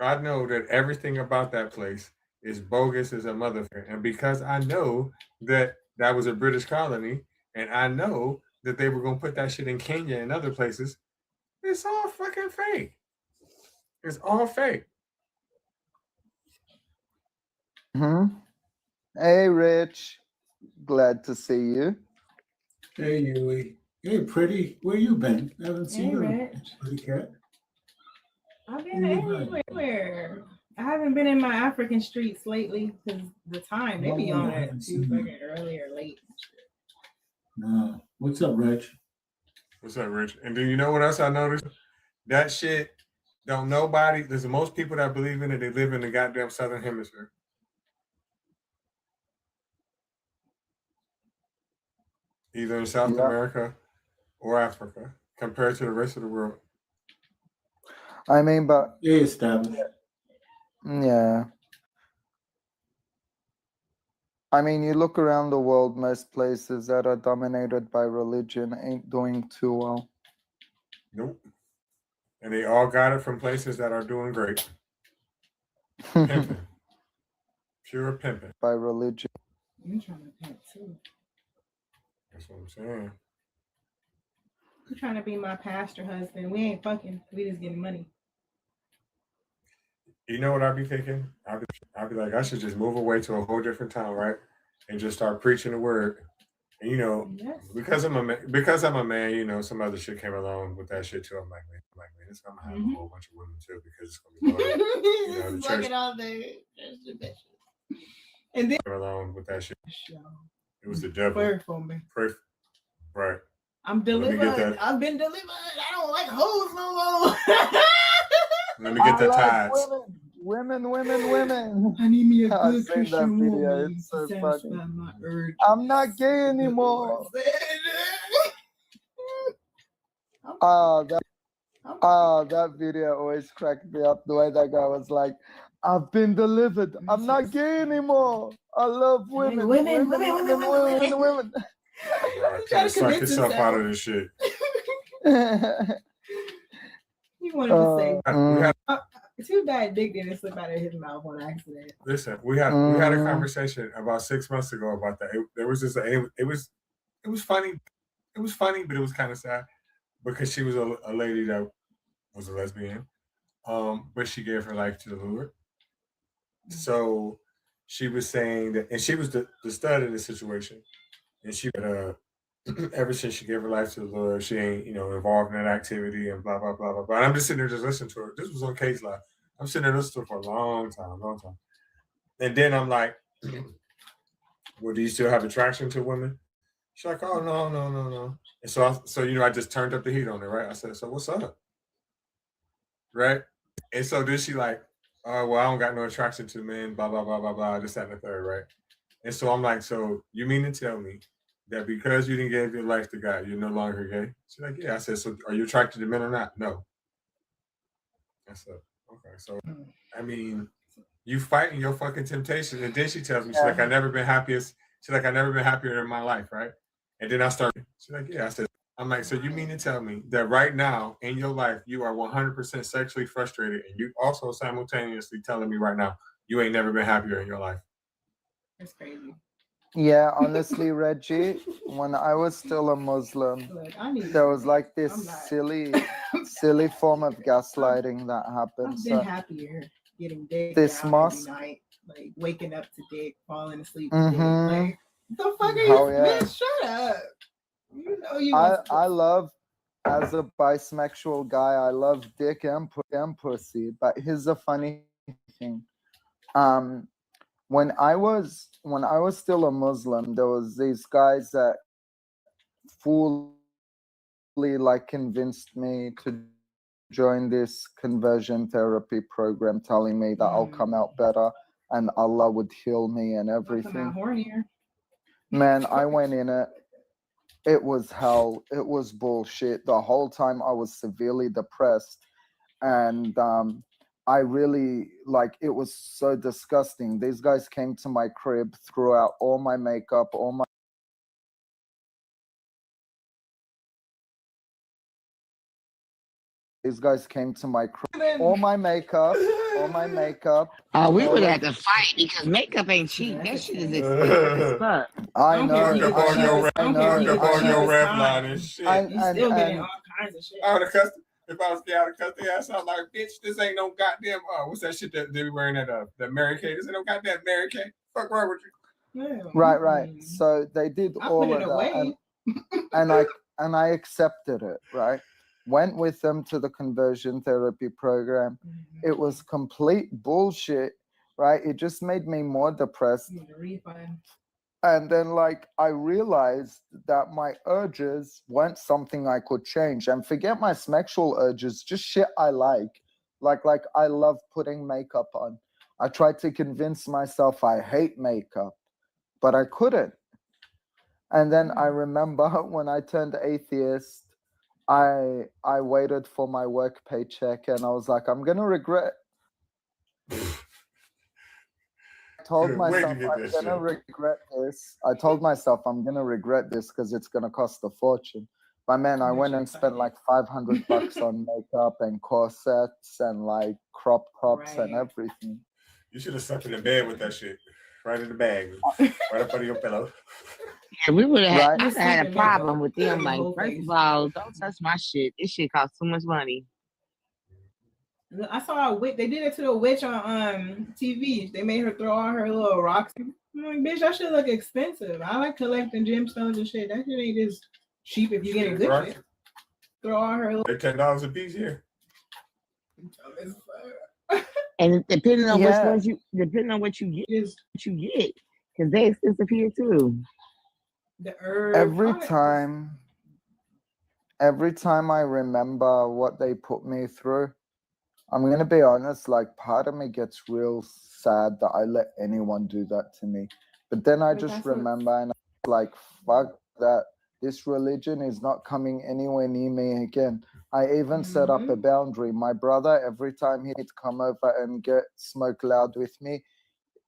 I know that everything about that place is bogus as a motherfucker. And because I know that that was a British colony, and I know that they were going to put that shit in Kenya and other places, it's all fucking fake. It's all fake. Hey, Rich. Glad to see you. Hey, Yui. Hey, pretty. Where you been? I haven't seen you. Rich. Pretty cat. I've been everywhere. I haven't been in my African streets lately because the time they be on it too fucking early or late. No. What's up, Rich? What's up, Rich? And do you know what else I noticed? That shit don't nobody. There's the most people that believe in it. They live in the goddamn Southern Hemisphere. Either in South America or Africa, compared to the rest of the world. I mean, but established. Yeah. I mean, you look around the world, most places that are dominated by religion ain't doing too well. Nope. And they all got it from places that are doing great. Pimping. Pure pimping. By religion. You trying to pimp too. That's what I'm saying. You trying to be my pastor husband. We ain't fucking. We just getting money. You know what I'd be thinking? I'd be like, I should just move away to a whole different town, right? And just start preaching the word And, you know, because I'm a man, you know, some other shit came along with that shit too. I'm like, man, it's gonna have a whole bunch of women too because it's gonna be loaded. You know, the church all day. And then came along with that shit. It was the devil. Pray for me. Right. I'm delivered. I've been delivered. I don't like hoes no more. Let me get the tithes. Women. I need me a I've good seen Christian that video. woman It's so to funny. satisfy my urge. I'm not gay anymore. That video always cracked me up. The way that guy was like, "I've been delivered. I'm not gay anymore. I love women. Women. Trying to suck yourself out of this shit. He wanted to say, too bad Dick didn't slip out of his mouth on accident. Listen, we had a conversation about 6 months ago about that. It was just it was funny. It was funny, but it was kind of sad because she was a lady that was a lesbian, but she gave her life to the Lord. So she was saying that, and she was the stud in the situation, and she ever since she gave her life to the Lord, she ain't, you know, involved in that activity and blah, blah, blah, blah, blah. And I'm just sitting there just listening to her. This was on Case Live. I'm sitting there listening to her for a long time. And then I'm like, well, do you still have attraction to women? She's like, oh, no. And so you know, I just turned up the heat on her, right? I said, so what's up? Right? And so then she like, well, I don't got no attraction to men, blah, blah, blah, blah, blah, this, that, and the third, right? And so I'm like, so you mean to tell me that because you didn't give your life to God, you're no longer gay? She's like, yeah. I said, so are you attracted to men or not? No. I said, okay. So, I mean, you fighting your fucking temptation. And then she tells me, she's like, I've never been happier in my life, right? And then I started, she's like, yeah. I said, I'm like, so you mean to tell me that right now in your life, you are 100% sexually frustrated, and you also simultaneously telling me right now, you ain't never been happier in your life? That's crazy. Yeah, honestly, Reggie, when I was still a Muslim, there was like this silly form of gaslighting that happened. I've been happier getting dick this down mosque, every night, like waking up to dick, falling asleep to Mhm. dick. Like, the fuck are Oh, you? yeah. Man, shut up. You know you. I love, as a bisexual guy, I love dick and pussy. But here's a funny thing. When I was still a Muslim, there was these guys that fully like convinced me to join this conversion therapy program, telling me that I'll come out better and Allah would heal me and Come everything. out hornier. Man, I went in it. It was hell. It was bullshit. The whole time I was severely depressed. And I really, like, it was so disgusting. These guys came to my crib, threw out all my makeup, all my These guys came to my crib, all my makeup. We all would of- have to fight because makeup ain't cheap. That shit is expensive as fuck. I know. You on your rep line and shit. You still getting all kinds of shit. I would have cussed. If I was gay, I would have cussed their ass out like, bitch, this ain't no goddamn, what's that shit that they be wearing at that Mary Kay? This ain't no goddamn Mary Kay. Fuck wrong with you? Yeah. Right. So they did I all put of it that. away. And I accepted it, right? Went with them to the conversion therapy program. It was complete bullshit, right? It just made me more depressed. And then, like, I realized that my urges weren't something I could change. And forget my sexual urges, just shit I like. Like I love putting makeup on. I tried to convince myself I hate makeup, but I couldn't. And then I remember when I turned atheist, I waited for my work paycheck and I was like, I'm gonna regret. I told myself I'm gonna regret this. I told myself I'm gonna regret this because it's gonna cost a fortune. But man, I went and spent like $500 on makeup and corsets and like crop tops and everything. You should have slept in bed with that shit. Right in the bag. Right up under your pillow. Yeah, we would have Right. had a problem with them. Like, first of all, don't touch my shit. This shit costs too much money. I saw a witch. They did it to a witch on TV. They made her throw all her little rocks. like, bitch, that shit look expensive. I like collecting gemstones and shit. That shit ain't just cheap if you get a good shit. Throw all her. They're $10 a piece here. And depending on Yeah. what you get, because they expensive here too. The herb. Every time I remember what they put me through, I'm gonna be honest, like part of me gets real sad that I let anyone do that to me. But then I just remember and I'm like, fuck that. This religion is not coming anywhere near me again. I even set up a boundary. My brother, every time he'd come over and get smoke loud with me,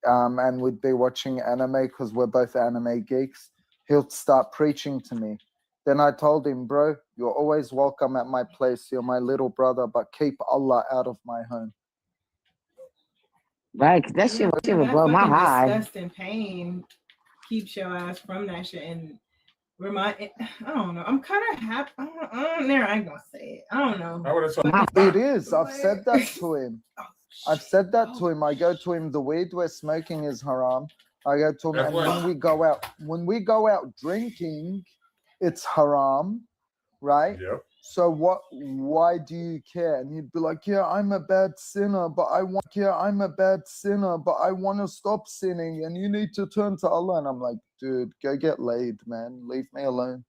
and we'd be watching anime because we're both anime geeks, he'll start preaching to me. Then I told him, bro, you're always welcome at my place. You're my little brother, but keep Allah out of my home. Right, cause that shit would blow my high. Disgust and pain keeps your ass from that shit and I don't know. I'm kind of happy. I ain't gonna say it. I don't know. It is. I've said that to him. I've said that to him. I go to him. The weed we're smoking is haram. I go to him, and when we go out drinking, it's haram, right? Yep. So why do you care? And he'd be like, yeah, I'm a bad sinner, but I want to stop sinning, and you need to turn to Allah. And I'm like, dude, go get laid, man. Leave me alone.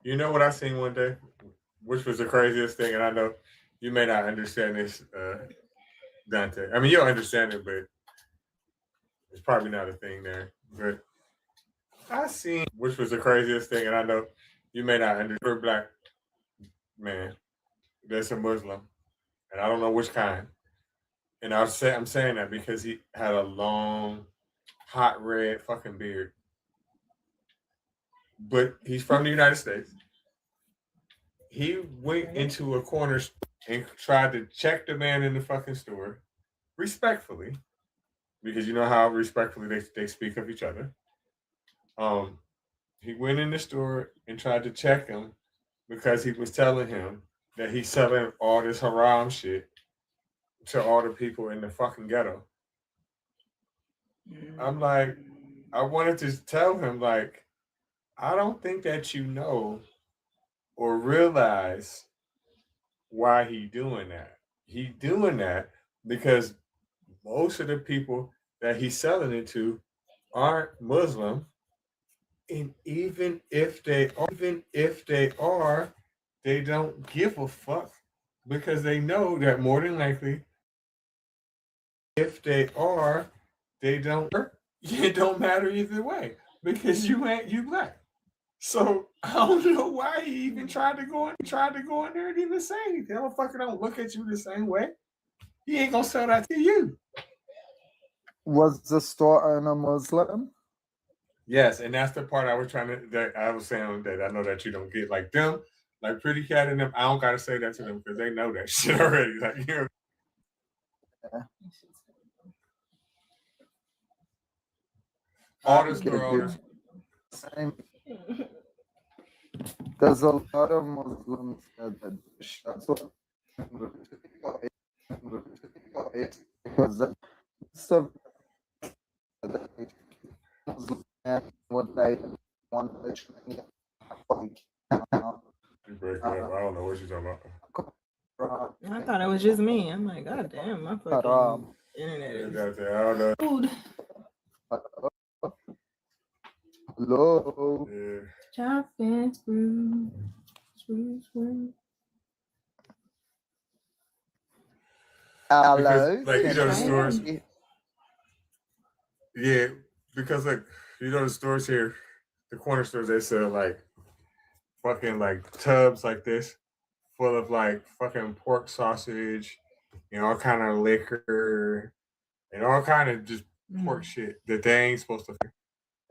You know what I seen one day, which was the craziest thing, and I know you may not understand this, Dante. I mean, you'll understand it, but it's probably not a thing there. But I seen, which was the craziest thing, and I know you may not understand. A black man that's a Muslim, and I don't know which kind. And I'm saying that because he had a long, hot red fucking beard. But he's from the United States. He went into a corner and tried to check the man in the fucking store respectfully, because you know how respectfully they speak of each other. He went in the store and tried to check him because he was telling him that he's selling all this haram shit to all the people in the fucking ghetto. I'm like, I wanted to tell him, like, I don't think that you know or realize why he doing that. He doing that because most of the people that he's selling it to aren't Muslim. And even if they are, they don't give a fuck because they know that more than likely, if they are, they don't. It don't matter either way because you black. So I don't know why he even tried to go in there and even say anything. The motherfucker don't look at you the same way. He ain't gonna sell that to you. Was the store owner Muslim? Yes, and that's the part I was saying that I know that you don't get, like them, like Pretty Cat and them. I don't gotta say that to them because they know that shit already. Like, you know. All the store owners. There's a lot of Muslims that that's what because so what they want You break it up. I don't know what you're talking about. I thought it was just me. I'm like, God damn, my fucking internet is. I don't know. Food. Hello. Yeah. Chop and screw. Hello. Because, like, you know the stores. Yeah, because like you know the stores here, the corner stores, they sell like fucking like tubs like this, full of like fucking pork sausage and all kind of liquor and all kind of just pork shit that they ain't supposed to,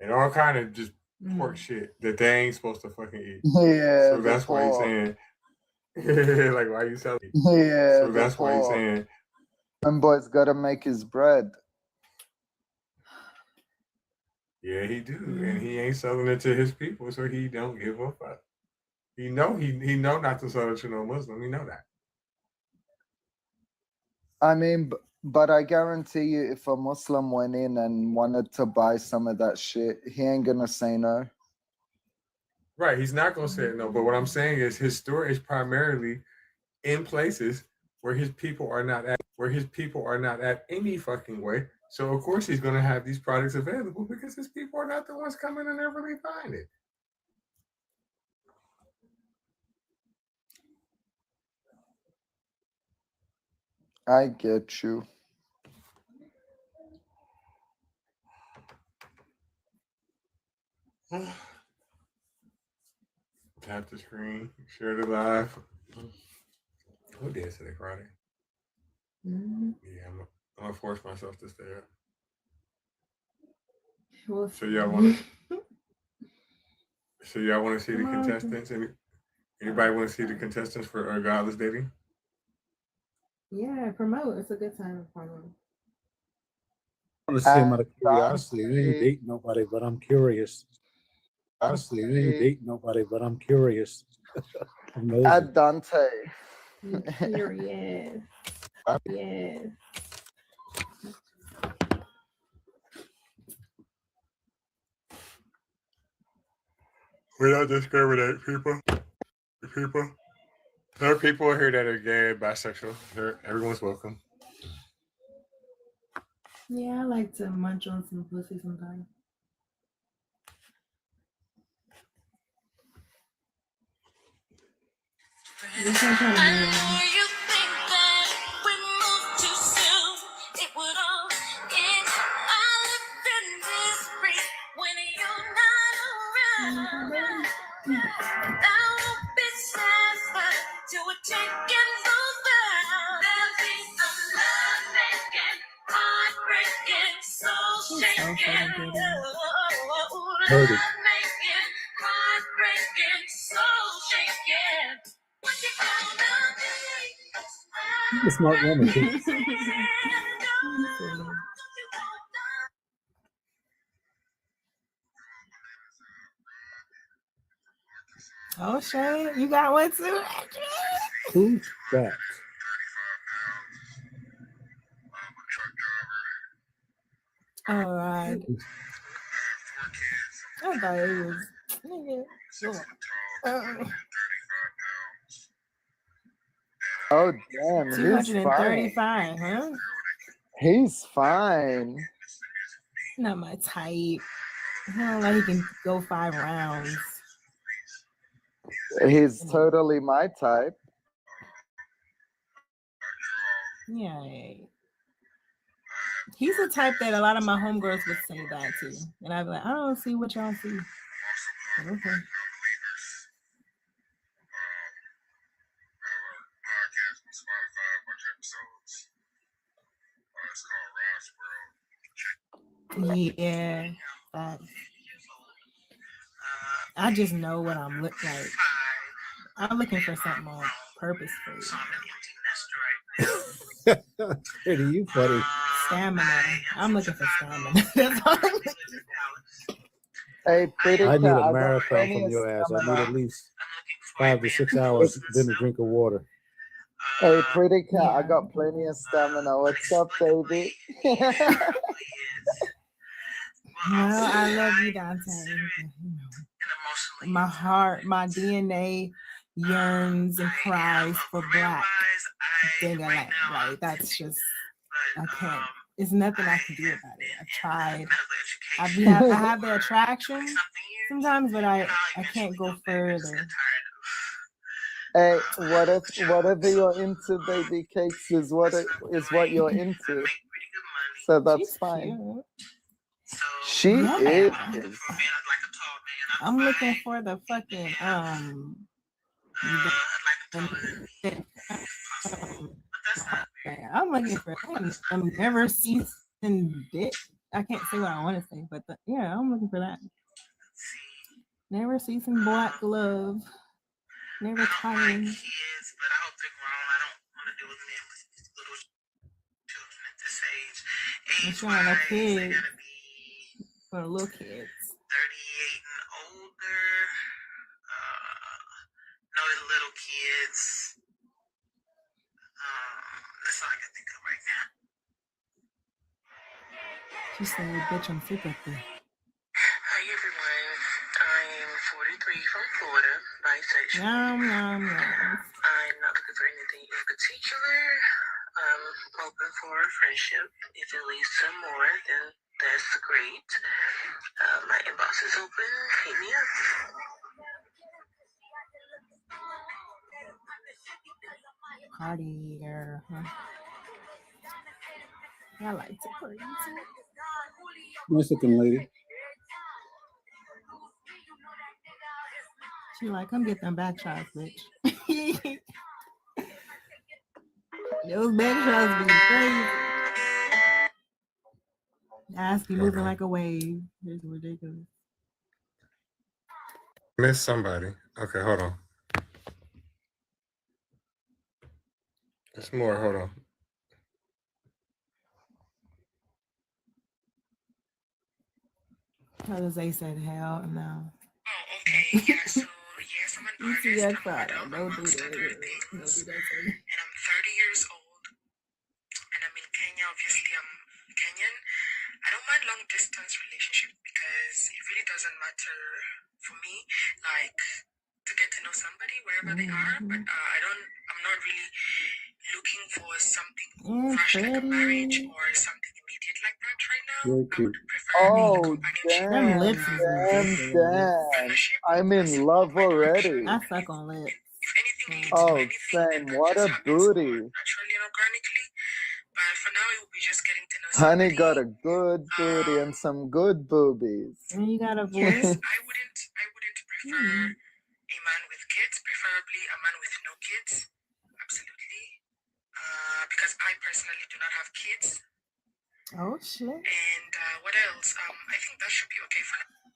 and all kind of just pork shit that they ain't supposed to fucking eat. Yeah. So that's why he's saying, like, why you selling? Yeah. So that's why he's saying, and boy's gotta make his bread. yeah, he do, and he ain't selling it to his people, so he don't give a fuck. He know not to sell it to no Muslim. He know that. I mean, but I guarantee you, if a Muslim went in and wanted to buy some of that shit, he ain't gonna say no. Right, he's not gonna say no. But what I'm saying is, his store is primarily in places where his people are not at any fucking way. So of course he's gonna have these products available because his people are not the ones coming in there really buying it. I get you. Tap the screen, share the live. What day is today? Friday? Yeah, I'm gonna force myself to stay up. So y'all want to see the contestants? Anybody want to see the contestants for Godless Dating? Yeah, promote. It's a good time to promote. I want to say out of curiosity, we ain't date nobody, but I'm curious. Honestly, we ain't date nobody, but I'm curious. Add Dante. Curious. Yes. We don't discriminate, people. There are people here that are gay and bisexual. Everyone's welcome. Yeah, I like to munch on some pussy sometimes. I know you think that we moved too soon. It would all end. I live in misery when you're not around. I won't be satisfied till we're taking over. There'll be some love making, heartbreaking, soul shaking. Love making, heartbreaking, soul shaking. You're a smart woman, too. Oh, Shane, you got one too? Who's that? All right. I thought it was. Oh damn, he's 235, fine. huh? He's fine. Not my type. I don't like he can go 5 rounds. He's totally my type. Yeah. He's the type that a lot of my homegirls would say that to. And I'd be like, I don't see what y'all see. Okay. Yeah, I just know what I'm looking like. I'm looking for something on purpose for you. Pretty, you funny. Stamina. I'm looking for stamina. That's all I'm looking for. Hey, pretty I need cat, a I got marathon plenty from of your ass. I need stamina. at least 5 to 6 hours, then a drink of water. Hey, pretty cat, I got plenty of stamina. What's up, baby? Well, I love you, Dante. My heart, my DNA yearns and cries for black. Dang-a-lang. Like, that's just, I can't. There's nothing I can do about it. I've tried. I have the attraction sometimes, but I can't go further. Hey, whatever you're into, baby cakes is what you're into. So that's She's fine. cute. She Yeah. is. I'm looking for the fucking I'm looking for I'm never seasoned dick. I can't say what I want to say, but yeah, I'm looking for that. Never seasoned black glove. Never tired. I'm showing a kid for the little kids. Little kids. That's all I can think of right She said, bitch, I'm sick of this. Hi everyone, I am 43 from Florida, bisexual. I'm not looking for anything in particular. I'm open for a friendship. If it leads to more, then that's great. My inbox is open. Hit me up. Party girl. Huh? I like to party too. Nice looking lady. She like, come get them back shots, bitch. Those back shots be crazy. Ass be moving like a wave. It's ridiculous. Miss somebody. Okay, hold on. There's more. Hold on. Jose said, hell no. Oh, okay. Yeah, so yes, I'm an artist. I'm Don't do amongst that. other things. And I'm 30 years old. And I'm in Kenya. Obviously, I'm Kenyan. I don't mind long distance relationship because it really doesn't matter for me, like to get to know somebody wherever they are. But I'm not really looking for something fresh like a marriage or something immediate like that right now. Very I cute. would prefer Oh, companionship. damn. I'm in love already. I suck on lips. Oh, same. What a booty. Naturally and organically. But for now, it will be just getting to know Honey somebody. got a good booty and some good boobies. And you got a voice. I wouldn't prefer a man with kids, preferably a man with no kids. Absolutely. Because I personally do not have kids. Oh shit. And what else? I think that should be okay for now.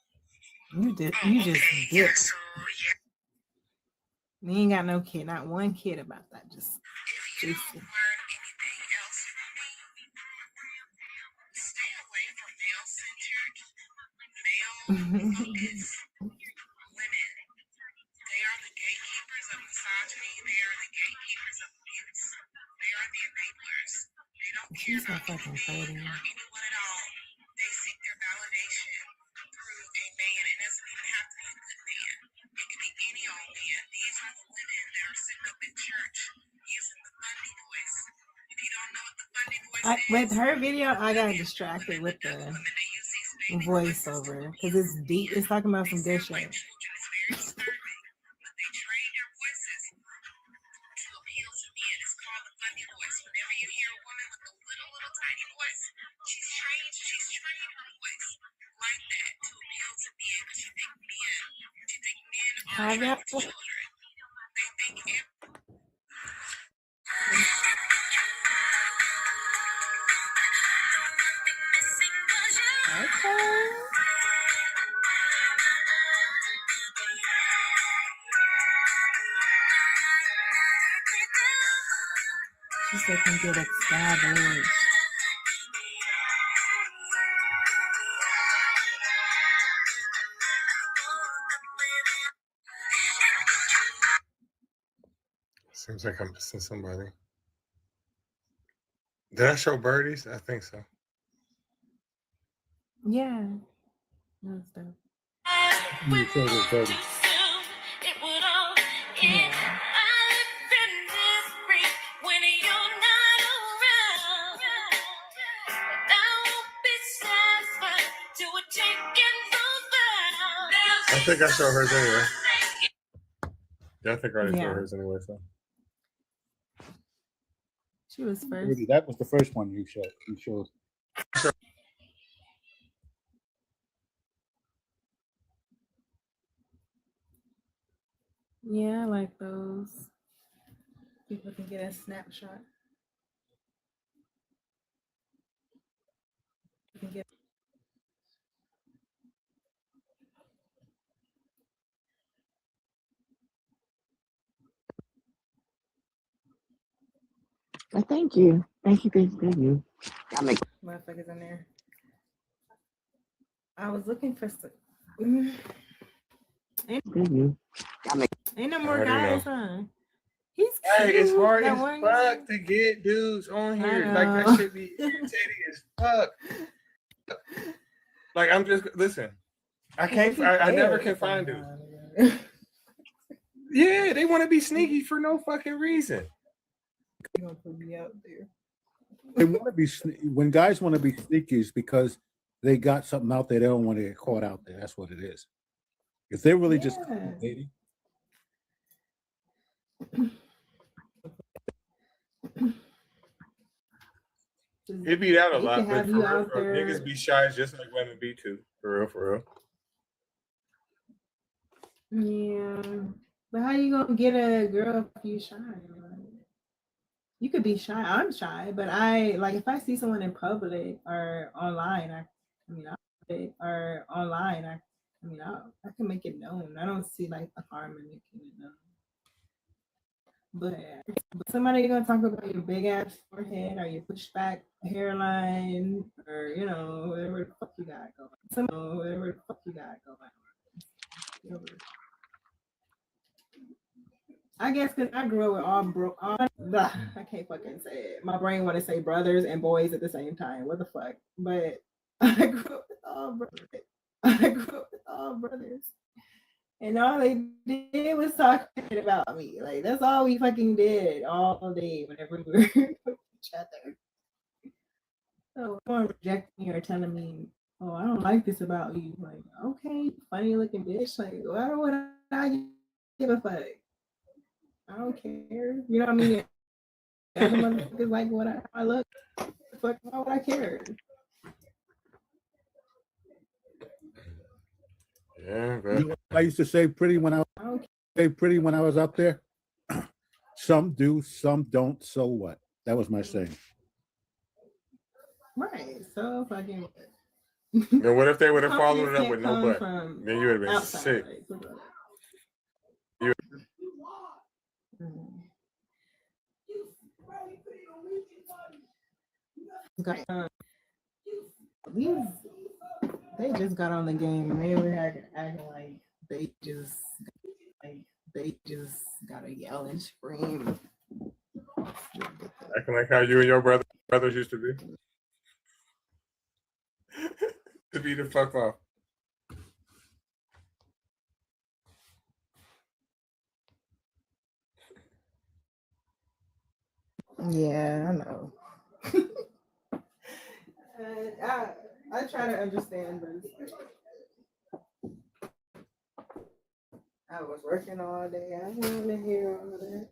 You just Okay, did. yeah, so yeah. We ain't got no kid, not one kid about that. Just If you don't learn anything else from me, stay away from male-centered, male-focused women. They are the gatekeepers of misogyny. They are the gatekeepers of abuse. They are the enablers. They don't care about anything or anyone at all. They seek their validation through a man. It doesn't even have to be a good man. It could be any old man. These are the women that are sitting up in church using the funny voice. If you don't know what the funny voice is, with her video, I got distracted with the voiceover because it's deep. It's talking about some good shit. I got she said can get established. Seems like I'm missing somebody. Did I show birdies? I think so. Yeah. That's dope. You showed us dirty. I think I showed hers anyway. Yeah, I think I already showed hers anyway. So she was first. That was the first one you showed. You showed. Yeah, I like those. People can get a snapshot. You can get. Thank you. Thank you. Motherfuckers in there. I was looking for some. Ain't no more guys, huh? He's cute. hey, it's hard That as one fuck to get dudes on here. Like that should be irritating as fuck. Like I'm just listen. I can't. I never can find it. Yeah, they want to be sneaky for no fucking reason. You gonna put me out there? They want to be when guys want to be sneaky is because they got something out there. They don't want to get caught out there. That's what it is. If they're really just dating. It be that a They lot, can but have for you real, out there. niggas be shy just like women be too. For real, for real. Yeah, but how you gonna get a girl if you shy? You could be shy. I'm shy, but I like if I see someone in public or online, I can make it known. I don't see like the harm in making it known. But somebody gonna talk about your big ass forehead or your pushback hairline or whatever the fuck you got going. Whatever the fuck you got going. I guess because I grew up with I can't fucking say it. My brain want to say brothers and boys at the same time. What the fuck? But I grew up with all brothers. And all they did was talk shit about me. Like, that's all we fucking did all day whenever we were with each other. So, someone rejecting me or telling me, oh, I don't like this about you. Like, okay, funny looking bitch. Like, why would I give a fuck? I don't care. You know what I mean? Other motherfuckers like what I look. Fuck, why would I care? Yeah, I used to say pretty when I was up there. Some do, some don't. So what? That was my saying. Right. So fucking. Now, what if they would have followed it up with no butt? Then you would have been sick. You They just got on the game and they were acting like they just gotta yell and scream. acting like how you and your brothers used to be. To be the fuck off. Yeah, I know. I try to understand, but I was working all day. I didn't want to hear all of that.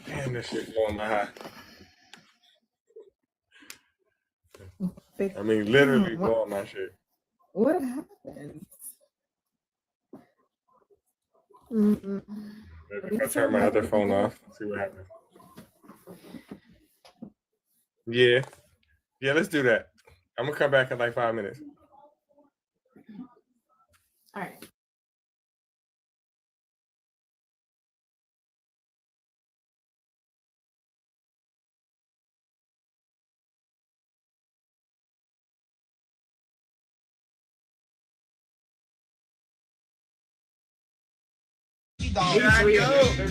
Damn, this shit's blowing my high. I mean, literally blowing my shit. What happened? Mm-mm. Maybe if I turn my other phone off, see what happens. Yeah, let's do that. I'm gonna come back in like 5 minutes. All right.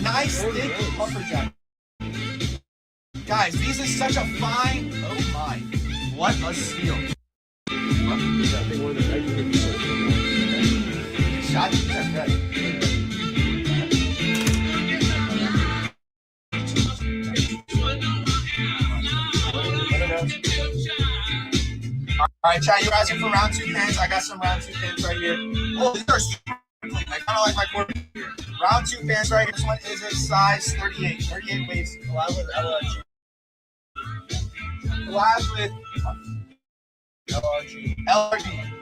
Nice thick puffer jacket. Guys, these are such a fine. Oh my! What a steal! Shot. All right, chat. You're asking for round 2 pants. I got some round 2 pants right here. Oh, these are super clean. I kind of like my core here. Round 2 pants right here. This one is a size 38. 38 waist. Collab with LRG. Collab with LRG.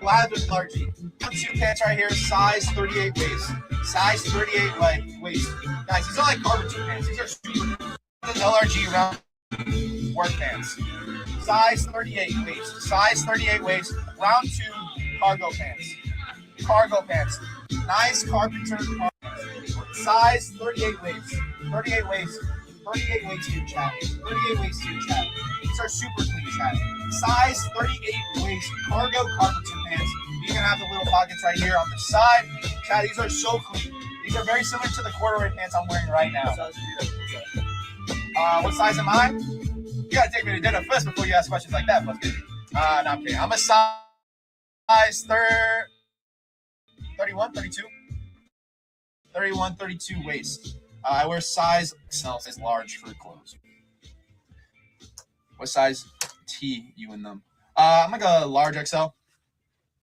Collab with LRG. Round 2 pants right here. Size 38 waist. Size 38 waist. Guys, these are like carpenter pants. These are super cool. LRG round work pants. Size 38 waist. Size 38 waist. Round 2 cargo pants. Cargo pants. Nice carpenter pants. Size 38 waist. 38 waist. 38 waist here, chat. 38 waist here, chat. These are super clean, chat. Size 38 waist cargo carpenter pants. You can have the little pockets right here on the side. Chat, these are so clean. These are very similar to the corduroy pants I'm wearing right now. What size am I? You gotta take me to dinner first before you ask questions like that, Buzzkid. No, I'm kidding. I'm a size 31, 32. 31, 32 waist. I wear size XL, size large for clothes. What size T you in them? I'm like a large XL.